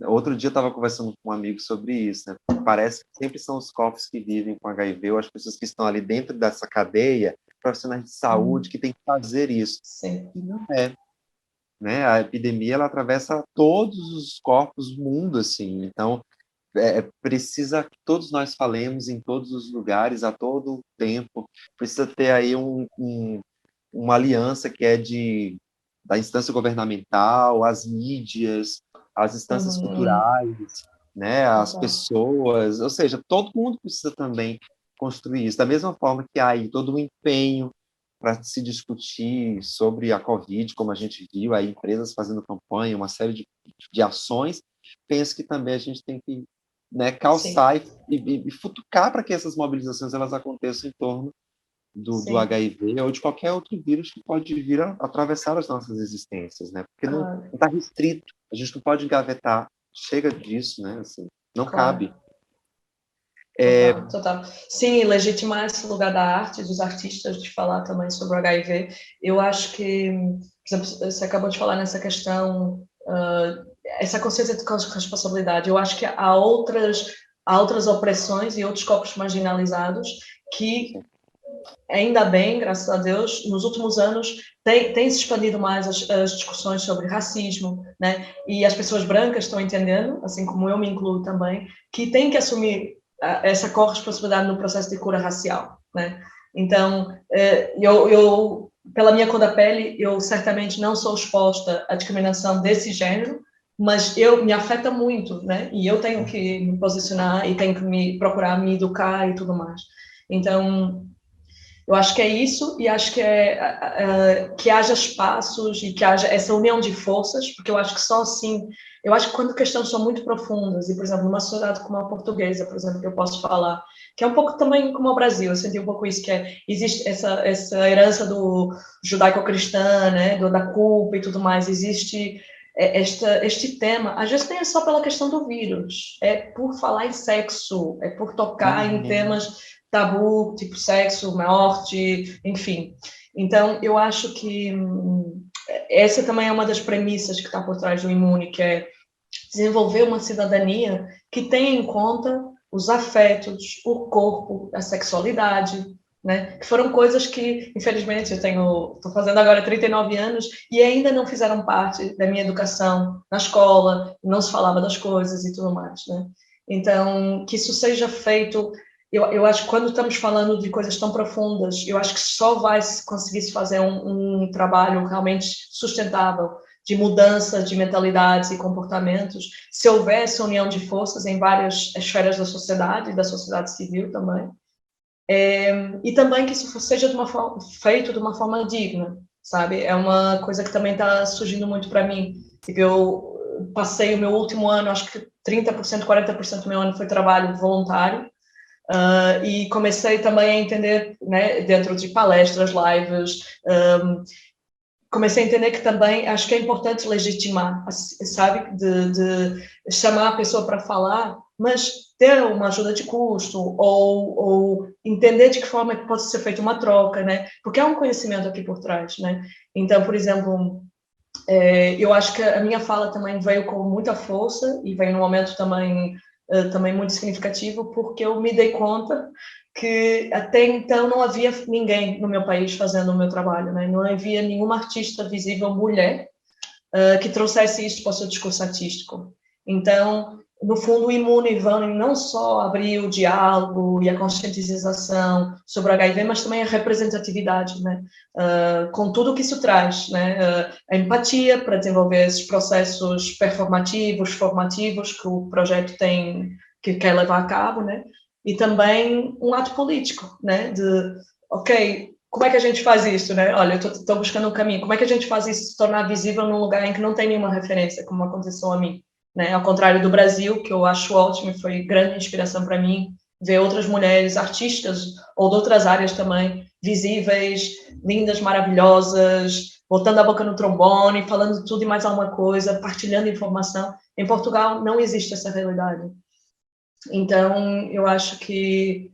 Outro dia eu estava conversando com um amigo sobre isso, né? Parece que sempre são os corpos que vivem com HIV ou as pessoas que estão ali dentro dessa cadeia, profissionais de saúde, que têm que fazer isso. Sim. E não é, né? A epidemia, ela atravessa todos os corpos do mundo, assim. Então, precisa que todos nós falemos em todos os lugares, a todo tempo. Precisa ter aí uma aliança que é da instância governamental, as mídias, as instâncias culturais, né, as pessoas, ou seja, todo mundo precisa também construir isso. Da mesma forma que há aí todo um empenho para se discutir sobre a Covid, como a gente viu, aí empresas fazendo campanha, uma série de ações, penso que também a gente tem que, né, calçar e futucar para que essas mobilizações elas aconteçam em torno do HIV ou de qualquer outro vírus que pode vir a atravessar as nossas existências, né? Porque não está restrito, a gente não pode engavetar, chega disso, né? Assim, não cabe. Total. Sim, legitimar esse lugar da arte, dos artistas, de falar também sobre o HIV. Eu acho que, por exemplo, você acabou de falar nessa questão, essa consciência de responsabilidade. Eu acho que há outras opressões e outros corpos marginalizados que, ainda bem, graças a Deus, nos últimos anos tem se expandido mais as discussões sobre racismo, né? E as pessoas brancas estão entendendo, assim como eu me incluo também, que tem que assumir essa corresponsabilidade no processo de cura racial, né? Então, eu pela minha cor da pele, eu certamente não sou exposta à discriminação desse género, mas me afeta muito, né? E eu tenho que me posicionar e tenho que me procurar me educar e tudo mais. Então, eu acho que é isso, e acho que que haja espaços e que haja essa união de forças, porque eu acho que só assim, eu acho que quando questões são muito profundas, e, por exemplo, numa sociedade como a portuguesa, por exemplo, que eu posso falar, que é um pouco também como o Brasil, eu senti um pouco isso, que existe essa herança do judaico-cristã, né, da culpa e tudo mais, existe este tema, às vezes nem é só pela questão do vírus, é por falar em sexo, é por tocar em temas tabu, tipo sexo, morte, enfim. Então, eu acho que essa também é uma das premissas que está por trás do Imune, que é desenvolver uma cidadania que tenha em conta os afetos, o corpo, a sexualidade, né? Que foram coisas que, infelizmente, estou fazendo agora 39 anos e ainda não fizeram parte da minha educação na escola, não se falava das coisas e tudo mais, né? Então, que isso seja feito. Eu acho que quando estamos falando de coisas tão profundas, eu acho que só vai conseguir se fazer um trabalho realmente sustentável de mudança de mentalidades e comportamentos, se houver essa união de forças em várias esferas da sociedade civil também, e também que isso seja feito de uma forma digna, sabe? É uma coisa que também está surgindo muito para mim. Tipo, eu passei o meu último ano, acho que 30%, 40% do meu ano foi trabalho voluntário, e comecei também a entender, né, dentro de palestras, lives, comecei a entender que também acho que é importante legitimar, sabe, de chamar a pessoa para falar, mas ter uma ajuda de custo ou entender de que forma é que pode ser feita uma troca, né? Porque há um conhecimento aqui por trás, né? Então, por exemplo, Eu acho que a minha fala também veio com muita força e veio num momento também muito significativo, porque eu me dei conta que até então não havia ninguém no meu país fazendo o meu trabalho, né? Não havia nenhuma artista visível mulher que trouxesse isto para o seu discurso artístico. Então, no fundo, o Imune Vani não só abriu o diálogo e a conscientização sobre o HIV, mas também a representatividade, né? Com tudo o que isso traz, né? A empatia para desenvolver esses processos performativos, formativos que o projeto tem, que quer levar a cabo, né? E também um ato político, né? De, ok, como é que a gente faz isso, né? Olha, eu estou buscando um caminho. Como é que a gente faz isso se tornar visível num lugar em que não tem nenhuma referência, como aconteceu a mim, né? Ao contrário do Brasil, que eu acho ótimo e foi grande inspiração para mim, ver outras mulheres artistas ou de outras áreas também, visíveis, lindas, maravilhosas, botando a boca no trombone, falando tudo e mais alguma coisa, partilhando informação. Em Portugal não existe essa realidade. Então, eu acho que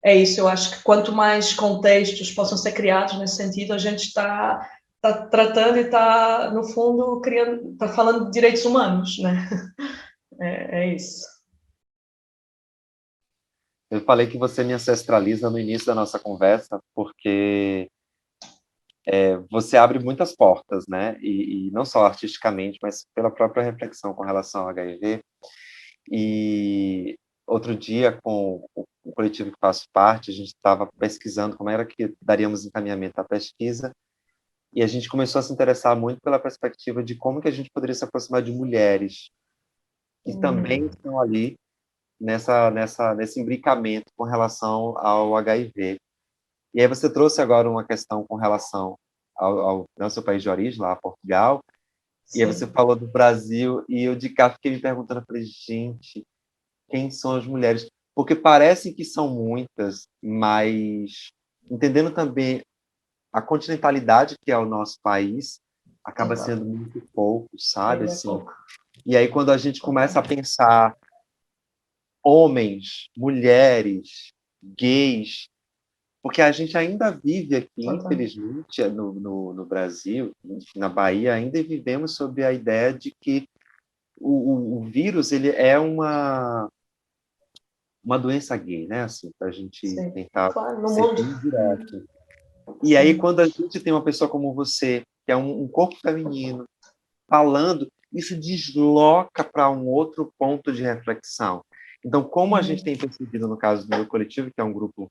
é isso. Eu acho que quanto mais contextos possam ser criados nesse sentido, a gente está tratando e está, no fundo, criando, está falando de direitos humanos, né? É isso. Eu falei que você me ancestraliza no início da nossa conversa, porque você abre muitas portas, né? E não só artisticamente, mas pela própria reflexão com relação ao HIV. E outro dia, com o coletivo que faço parte, a gente estava pesquisando como era que daríamos encaminhamento à pesquisa, e a gente começou a se interessar muito pela perspectiva de como que a gente poderia se aproximar de mulheres que também estão ali nesse imbricamento com relação ao HIV. E aí você trouxe agora uma questão com relação ao seu país de origem, lá, Portugal, e aí você Sim. falou do Brasil, e eu de cá fiquei me perguntando, eu falei, gente, quem são as mulheres? Porque parece que são muitas, mas entendendo também a continentalidade que é o nosso país, acaba Exato. sendo muito pouco, sabe? Ainda é Assim, pouco. e aí quando a gente começa a pensar homens, mulheres, gays, porque a gente ainda vive aqui, Total. infelizmente, no Brasil, na Bahia, ainda vivemos sob a ideia de que o vírus ele é uma doença gay, né? Assim, para a gente Sim. tentar Claro, no ser mundo. bem direto. E aí, Sim. quando a gente tem uma pessoa como você, que é um corpo feminino, falando, isso desloca para um outro ponto de reflexão. Então, como a gente tem percebido no caso do meu coletivo, que é um grupo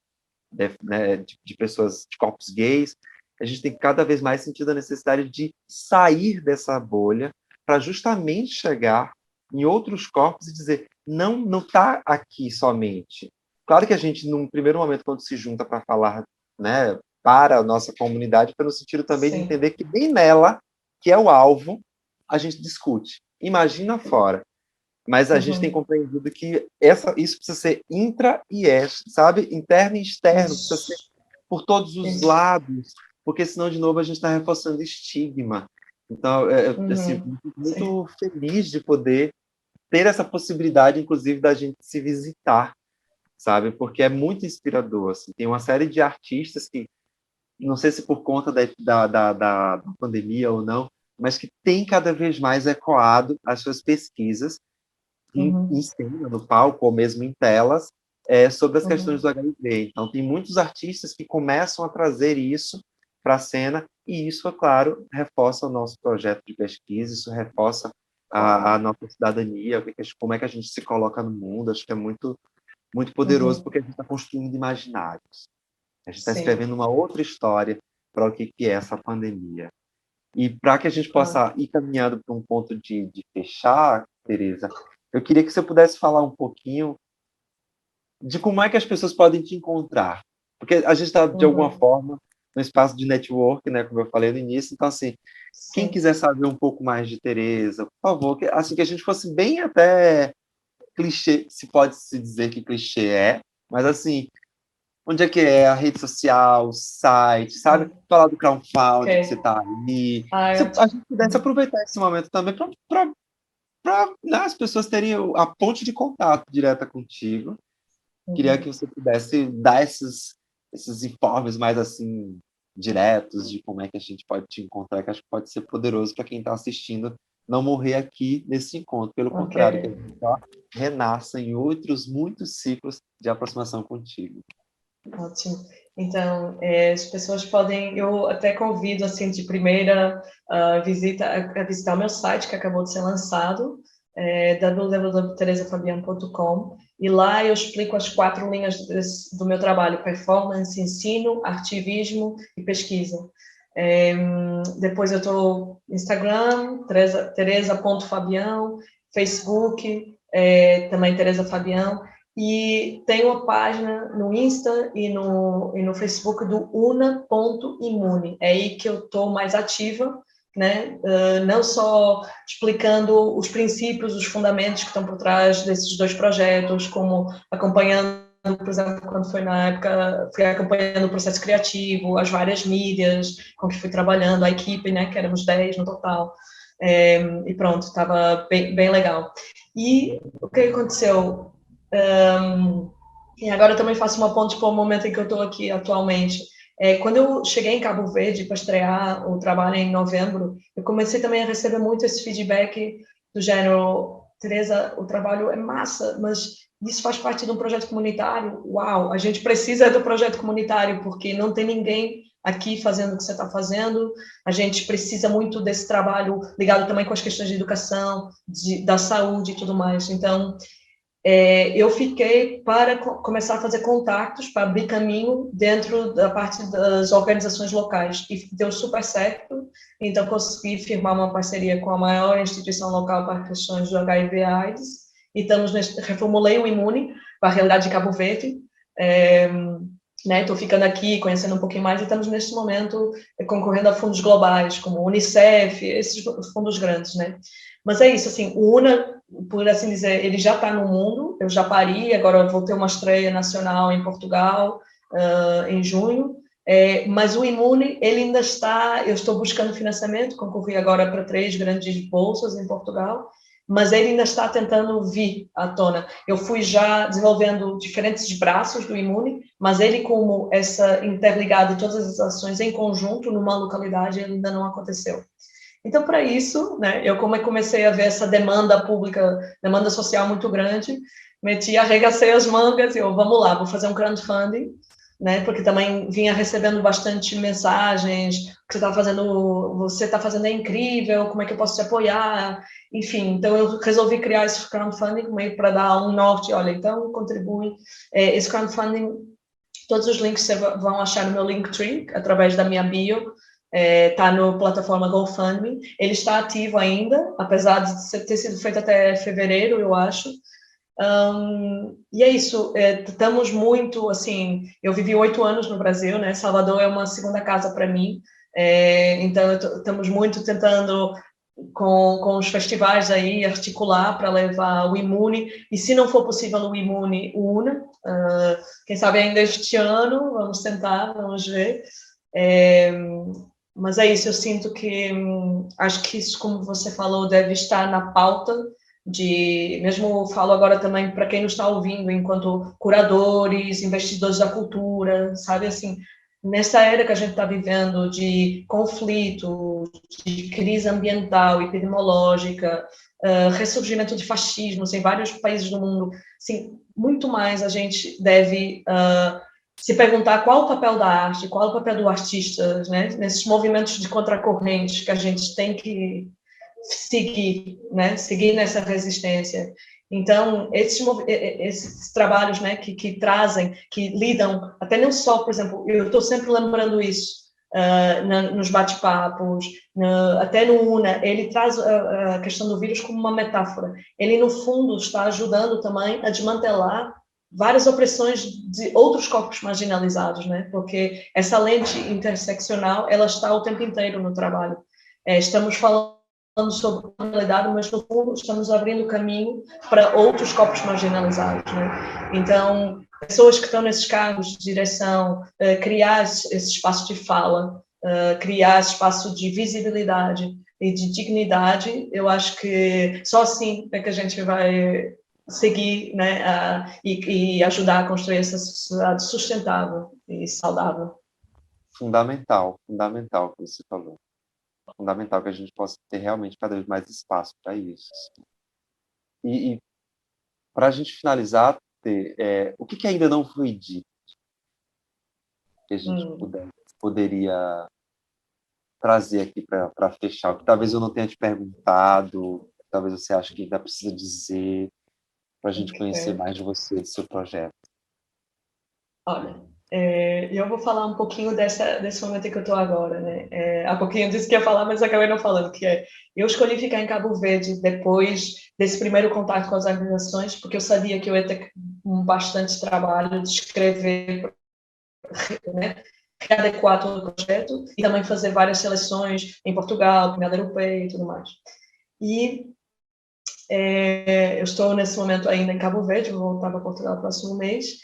de pessoas de corpos gays, a gente tem cada vez mais sentido a necessidade de sair dessa bolha para justamente chegar em outros corpos e dizer não está aqui somente. Claro que a gente, num primeiro momento, quando se junta para falar, né, para a nossa comunidade, foi no sentido também de Sim. entender que bem nela, que é o alvo, a gente discute. Imagina fora. Mas a gente tem compreendido que isso precisa ser intra e extra, sabe? Interno e externo, precisa ser Isso. por todos os Isso. lados, porque senão, de novo, a gente está reforçando estigma. Então, assim, Sim. muito feliz de poder ter essa possibilidade, inclusive, da gente se visitar, sabe? Porque é muito inspirador. Assim. Tem uma série de artistas que, não sei se por conta da pandemia ou não, mas que tem cada vez mais ecoado as suas pesquisas em cena, no palco, ou mesmo em telas, sobre as questões do HIV. Então, tem muitos artistas que começam a trazer isso para a cena, e isso, é claro, reforça o nosso projeto de pesquisa, isso reforça a Claro. nossa cidadania, como é que a gente se coloca no mundo. Acho que é muito, muito poderoso, porque a gente está construindo imaginários. A gente está Sim. escrevendo uma outra história para o que é essa pandemia. E para que a gente Claro. possa ir caminhando para um ponto de fechar, Teresa, eu queria que você pudesse falar um pouquinho de como é que as pessoas podem te encontrar. Porque a gente está, de alguma forma, no espaço de network, né, como eu falei no início. Então, assim, quem Sim. quiser saber um pouco mais de Teresa, por favor, assim que a gente fosse bem até clichê, se pode se dizer que clichê é, mas assim, onde é que é a rede social, o site, sabe? Sim. Falar do Ok. crowdfunding que você está ali. Se Ai, a gente pudesse aproveitar esse momento também para né, as pessoas terem a ponte de contato direta contigo. Queria que você pudesse dar esses informes mais assim diretos de como é que a gente pode te encontrar, que acho que pode ser poderoso para quem está assistindo não morrer aqui nesse encontro. Pelo contrário, que a gente só renasça em outros muitos ciclos de aproximação contigo. Ótimo. Então, as pessoas podem, eu até convido, assim, de primeira visita, a visitar o meu site, que acabou de ser lançado, www.teresafabian.com, e lá eu explico as 4 linhas do meu trabalho: performance, ensino, ativismo e pesquisa. Depois eu estou no Instagram, teresa.fabião, Facebook, também Teresa Fabião, e tem uma página no Insta e no Facebook do una.imune. É aí que eu estou mais ativa, né? Não só explicando os princípios, os fundamentos que estão por trás desses 2 projetos, como acompanhando, por exemplo, quando foi na época, fui acompanhando o processo criativo, as várias mídias com que fui trabalhando, a equipe, né, que éramos 10 no total, e pronto, estava bem legal. E o que aconteceu? E agora eu também faço uma ponte para o momento em que eu estou aqui atualmente. Quando eu cheguei em Cabo Verde para estrear o trabalho em novembro, eu comecei também a receber muito esse feedback do gênero: Teresa, o trabalho é massa, mas isso faz parte de um projeto comunitário? Uau, a gente precisa do projeto comunitário, porque não tem ninguém aqui fazendo o que você está fazendo, a gente precisa muito desse trabalho ligado também com as questões de educação, da saúde e tudo mais. Então, eu fiquei para começar a fazer contatos, para abrir caminho dentro da parte das organizações locais, e deu super certo. Então consegui firmar uma parceria com a maior instituição local para questões de HIV/AIDS, e reformulei o Imune para a realidade de Cabo Verde. Estou ficando aqui, conhecendo um pouquinho mais, e estamos neste momento concorrendo a fundos globais, como o Unicef, esses fundos grandes, né? Mas é isso, assim, o UNA, por assim dizer, ele já está no mundo. Eu já pari, agora vou ter uma estreia nacional em Portugal, em junho, mas o Imune, ele ainda está, eu estou buscando financiamento, concorri agora para 3 grandes bolsas em Portugal, mas ele ainda está tentando vir à tona. Eu fui já desenvolvendo diferentes braços do Imune, mas ele, como essa interligada de todas as ações em conjunto numa localidade, ele ainda não aconteceu. Então, para isso, né, eu comecei a ver essa demanda pública, demanda social muito grande, arregacei as mangas e vamos lá, vou fazer um crowdfunding, né, porque também vinha recebendo bastante mensagens: o que você está fazendo é incrível, como é que eu posso te apoiar? Enfim, então eu resolvi criar esse crowdfunding meio para dar um norte: olha, então contribui. Esse crowdfunding, todos os links você vão achar no meu Linktree, através da minha bio. Está na plataforma GoFundMe. Ele está ativo ainda, apesar de ter sido feito até fevereiro, eu acho. E é isso, estamos muito, assim, eu vivi 8 anos no Brasil, né? Salvador é uma segunda casa para mim, então estamos muito tentando com os festivais aí articular para levar o Imune, e se não for possível o Imune, o UNA, quem sabe ainda este ano, vamos tentar, vamos ver. Mas é isso, eu sinto que, acho que isso, como você falou, deve estar na pauta mesmo falo agora também para quem nos está ouvindo, enquanto curadores, investidores da cultura, sabe, assim, nessa era que a gente está vivendo de conflito, de crise ambiental, epidemiológica, ressurgimento de fascismo em vários países do mundo, assim, muito mais a gente deve se perguntar qual o papel da arte, qual o papel do artista, né, nesses movimentos de contracorrentes que a gente tem que seguir, né, seguir nessa resistência. Então, esses trabalhos, né, que trazem, que lidam, até não só, por exemplo, eu estou sempre lembrando isso nos bate-papos, até no UNA, ele traz a questão do vírus como uma metáfora. Ele, no fundo, está ajudando também a desmantelar várias opressões de outros corpos marginalizados, né? Porque essa lente interseccional, ela está o tempo inteiro no trabalho. Estamos falando sobre realidade, mas no fundo estamos abrindo caminho para outros corpos marginalizados, né? Então, pessoas que estão nesses cargos de direção, criar esse espaço de fala, criar esse espaço de visibilidade e de dignidade, eu acho que só assim é que a gente vai seguir, né, e ajudar a construir essa sociedade sustentável e saudável. fundamental, fundamental o que você falou. Fundamental que a gente possa ter realmente cada vez mais espaço para isso. E para a gente finalizar, o que ainda não foi dito que a gente poderia trazer aqui para fechar? O que talvez eu não tenha te perguntado, talvez você ache que ainda precisa dizer, para a gente conhecer mais de você, do seu projeto. Olha, eu vou falar um pouquinho desse momento em que eu estou agora, né? Há pouquinho eu disse que ia falar, mas acabei não falando, eu escolhi ficar em Cabo Verde depois desse primeiro contato com as organizações, porque eu sabia que eu ia ter bastante trabalho de escrever, né? Readequar todo o projeto e também fazer várias seleções em Portugal, Comunidade Europeia e tudo mais. E eu estou nesse momento ainda em Cabo Verde, vou voltar para Portugal no próximo mês.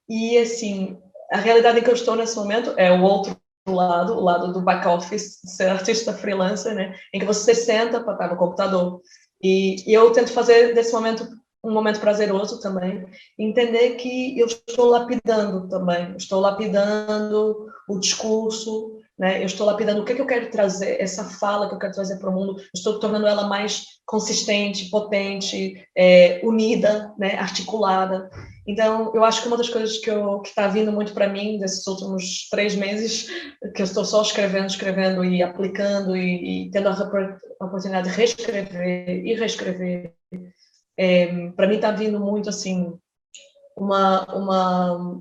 E, assim, a realidade em que eu estou nesse momento é o outro lado, o lado do back-office, ser artista freelancer, né? Em que você senta para estar no computador. E eu tento fazer desse momento um momento prazeroso também, entender que eu estou lapidando também, estou lapidando o discurso, né? Eu estou lapidando o que eu quero trazer, essa fala que eu quero trazer para o mundo, estou tornando ela mais consistente, potente, unida, né? Articulada. Então, eu acho que uma das coisas que está vindo muito para mim desses últimos 3 meses, que eu estou só escrevendo e aplicando e tendo a oportunidade de reescrever e reescrever, para mim está vindo muito assim,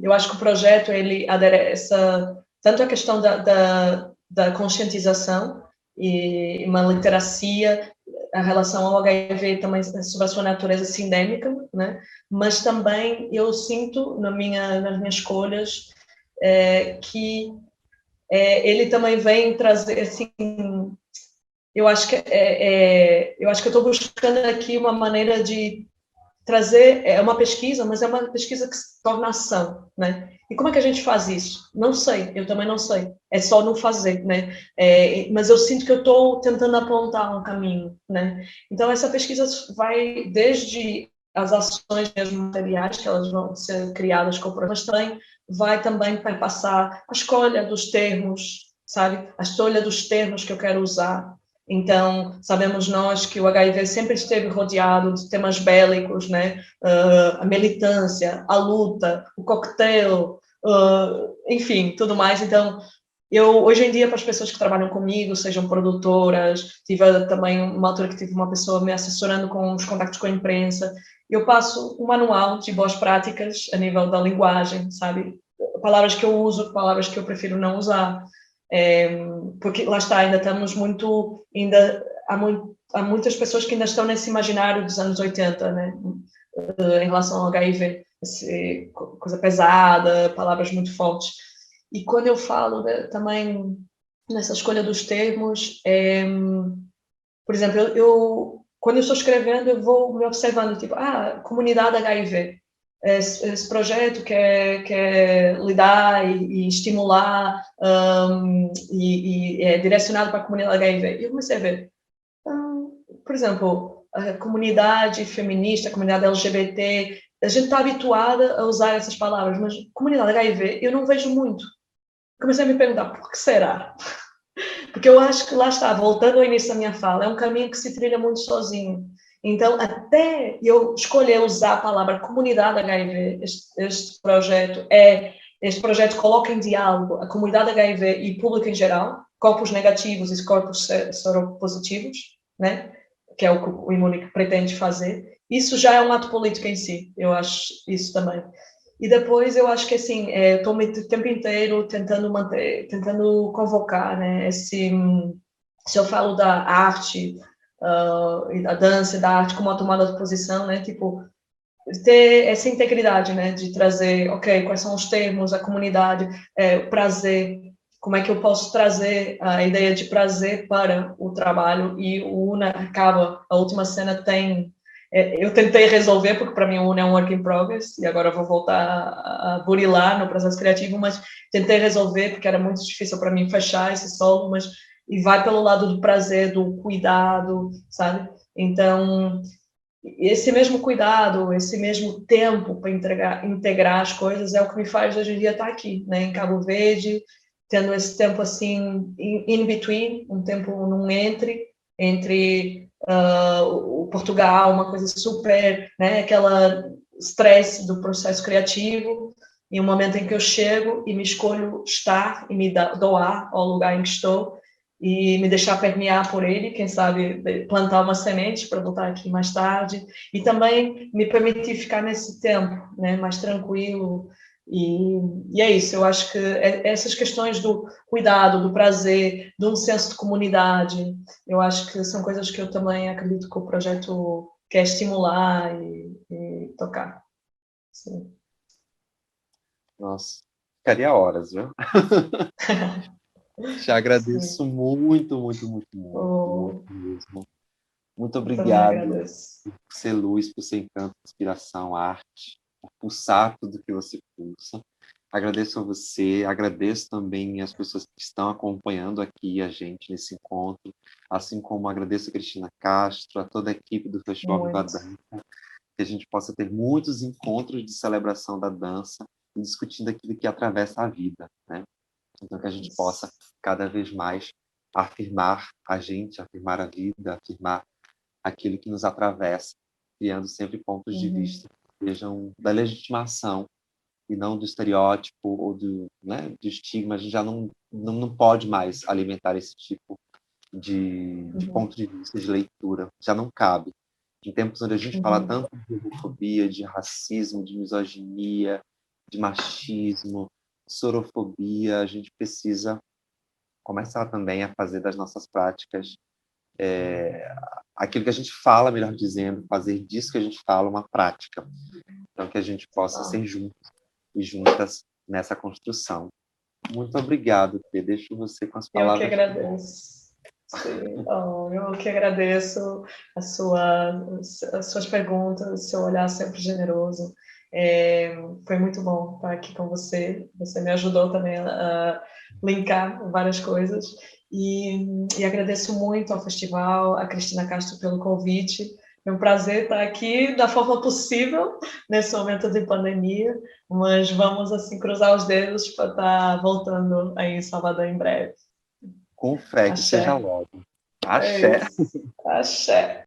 eu acho que o projeto ele adereça tanto a questão da conscientização e uma literacia, a relação ao HIV também sobre a sua natureza sindêmica, né? Mas também eu sinto nas minhas escolhas que ele também vem trazer assim, eu acho que eu estou buscando aqui uma maneira de trazer, uma pesquisa, mas é uma pesquisa que se torna ação, né? E como é que a gente faz isso? Não sei, eu também não sei. É só não fazer, né? Mas eu sinto que eu estou tentando apontar um caminho, né? Então, essa pesquisa vai desde as ações mesmo materiais, que elas vão ser criadas com o projeto, mas também vai também perpassar a escolha dos termos, sabe? A escolha dos termos que eu quero usar. Então, sabemos nós que o HIV sempre esteve rodeado de temas bélicos, né? A militância, a luta, o coquetel, enfim, tudo mais. Então, hoje em dia, para as pessoas que trabalham comigo, sejam produtoras, tive também uma altura que tive uma pessoa me assessorando com os contactos com a imprensa, eu passo um manual de boas práticas a nível da linguagem, sabe? Palavras que eu uso, palavras que eu prefiro não usar. Porque lá está, ainda estamos muito, há muitas pessoas que ainda estão nesse imaginário dos anos 80, né? Em relação ao HIV, coisa pesada, palavras muito fortes. E quando eu falo também nessa escolha dos termos, por exemplo, quando eu estou escrevendo, eu vou me observando, tipo, comunidade HIV. Esse projeto quer lidar e estimular e é direcionado para a comunidade HIV. E eu comecei a ver, por exemplo, a comunidade feminista, a comunidade LGBT, a gente está habituada a usar essas palavras, mas comunidade HIV eu não vejo muito. Comecei a me perguntar, por que será? Porque eu acho que lá está, voltando ao início da minha fala, é um caminho que se trilha muito sozinho. Então, até eu escolher usar a palavra comunidade HIV, este projeto coloca em diálogo a comunidade HIV e público em geral, corpos negativos e corpos seropositivos, né? Que é o que o Imunic pretende fazer. Isso já é um ato político em si, eu acho isso também. E depois eu acho que assim, estou o tempo inteiro tentando convocar, né? Se eu falo da arte e da dança, da arte como uma tomada de posição, né? Tipo, ter essa integridade, né? De trazer, ok, quais são os termos, a comunidade, o prazer, como é que eu posso trazer a ideia de prazer para o trabalho, e o UNA acaba, a última cena tem eu tentei resolver, porque para mim o UNA é um work in progress, e agora vou voltar a burilar no processo criativo, mas tentei resolver, porque era muito difícil para mim fechar esse solo, e vai pelo lado do prazer, do cuidado, sabe? Então, esse mesmo cuidado, esse mesmo tempo para integrar as coisas é o que me faz hoje em dia estar aqui, né, em Cabo Verde, tendo esse tempo assim in between, um tempo num entre o Portugal, uma coisa super, né, aquela stress do processo criativo, e um momento em que eu chego e me escolho estar e me doar ao lugar em que estou e me deixar permear por ele, quem sabe plantar uma semente para voltar aqui mais tarde, e também me permitir ficar nesse tempo, né, mais tranquilo. E é isso, eu acho que essas questões do cuidado, do prazer, de um senso de comunidade, eu acho que são coisas que eu também acredito que o projeto quer estimular e tocar. Sim. Nossa, ficaria horas, viu? Te agradeço Sim. muito, muito, muito, muito, muito Oh, mesmo. Muito eu também obrigado agradeço. por ser luz, por ser encanto, inspiração, arte, por pulsar tudo que você pulsa. Agradeço a você, agradeço também as pessoas que estão acompanhando aqui a gente nesse encontro, assim como agradeço a Cristina Castro, a toda a equipe do Festival Viva Muito. Dança, que a gente possa ter muitos encontros de celebração da dança e discutindo aquilo que atravessa a vida, né? Então, que a gente possa Isso. cada vez mais afirmar a gente, afirmar a vida, afirmar aquilo que nos atravessa, criando sempre pontos de Uhum. vista que sejam da legitimação e não do estereótipo ou do estigma. A gente já não pode mais alimentar esse tipo de Uhum. ponto de vista, de leitura. Já não cabe. Em tempos onde a gente fala Uhum. tanto de homofobia, de racismo, de misoginia, de machismo, sorofobia, a gente precisa começar também a fazer das nossas práticas aquilo que a gente fala, melhor dizendo, fazer disso que a gente fala uma prática. Então, que a gente possa Ah, ser juntos e juntas nessa construção. Muito obrigado, Fê. Deixo você com as eu que palavras. agradeço. Sim, oh, eu que agradeço as suas perguntas, seu olhar sempre generoso. Foi muito bom estar aqui com você. Você me ajudou também a linkar várias coisas. E agradeço muito ao festival, a Cristina Castro pelo convite. É um prazer estar aqui da forma possível nesse momento de pandemia, mas vamos assim cruzar os dedos para estar voltando aí em Salvador em breve. Com fé que seja Axé. logo. É Axé. isso. Axé.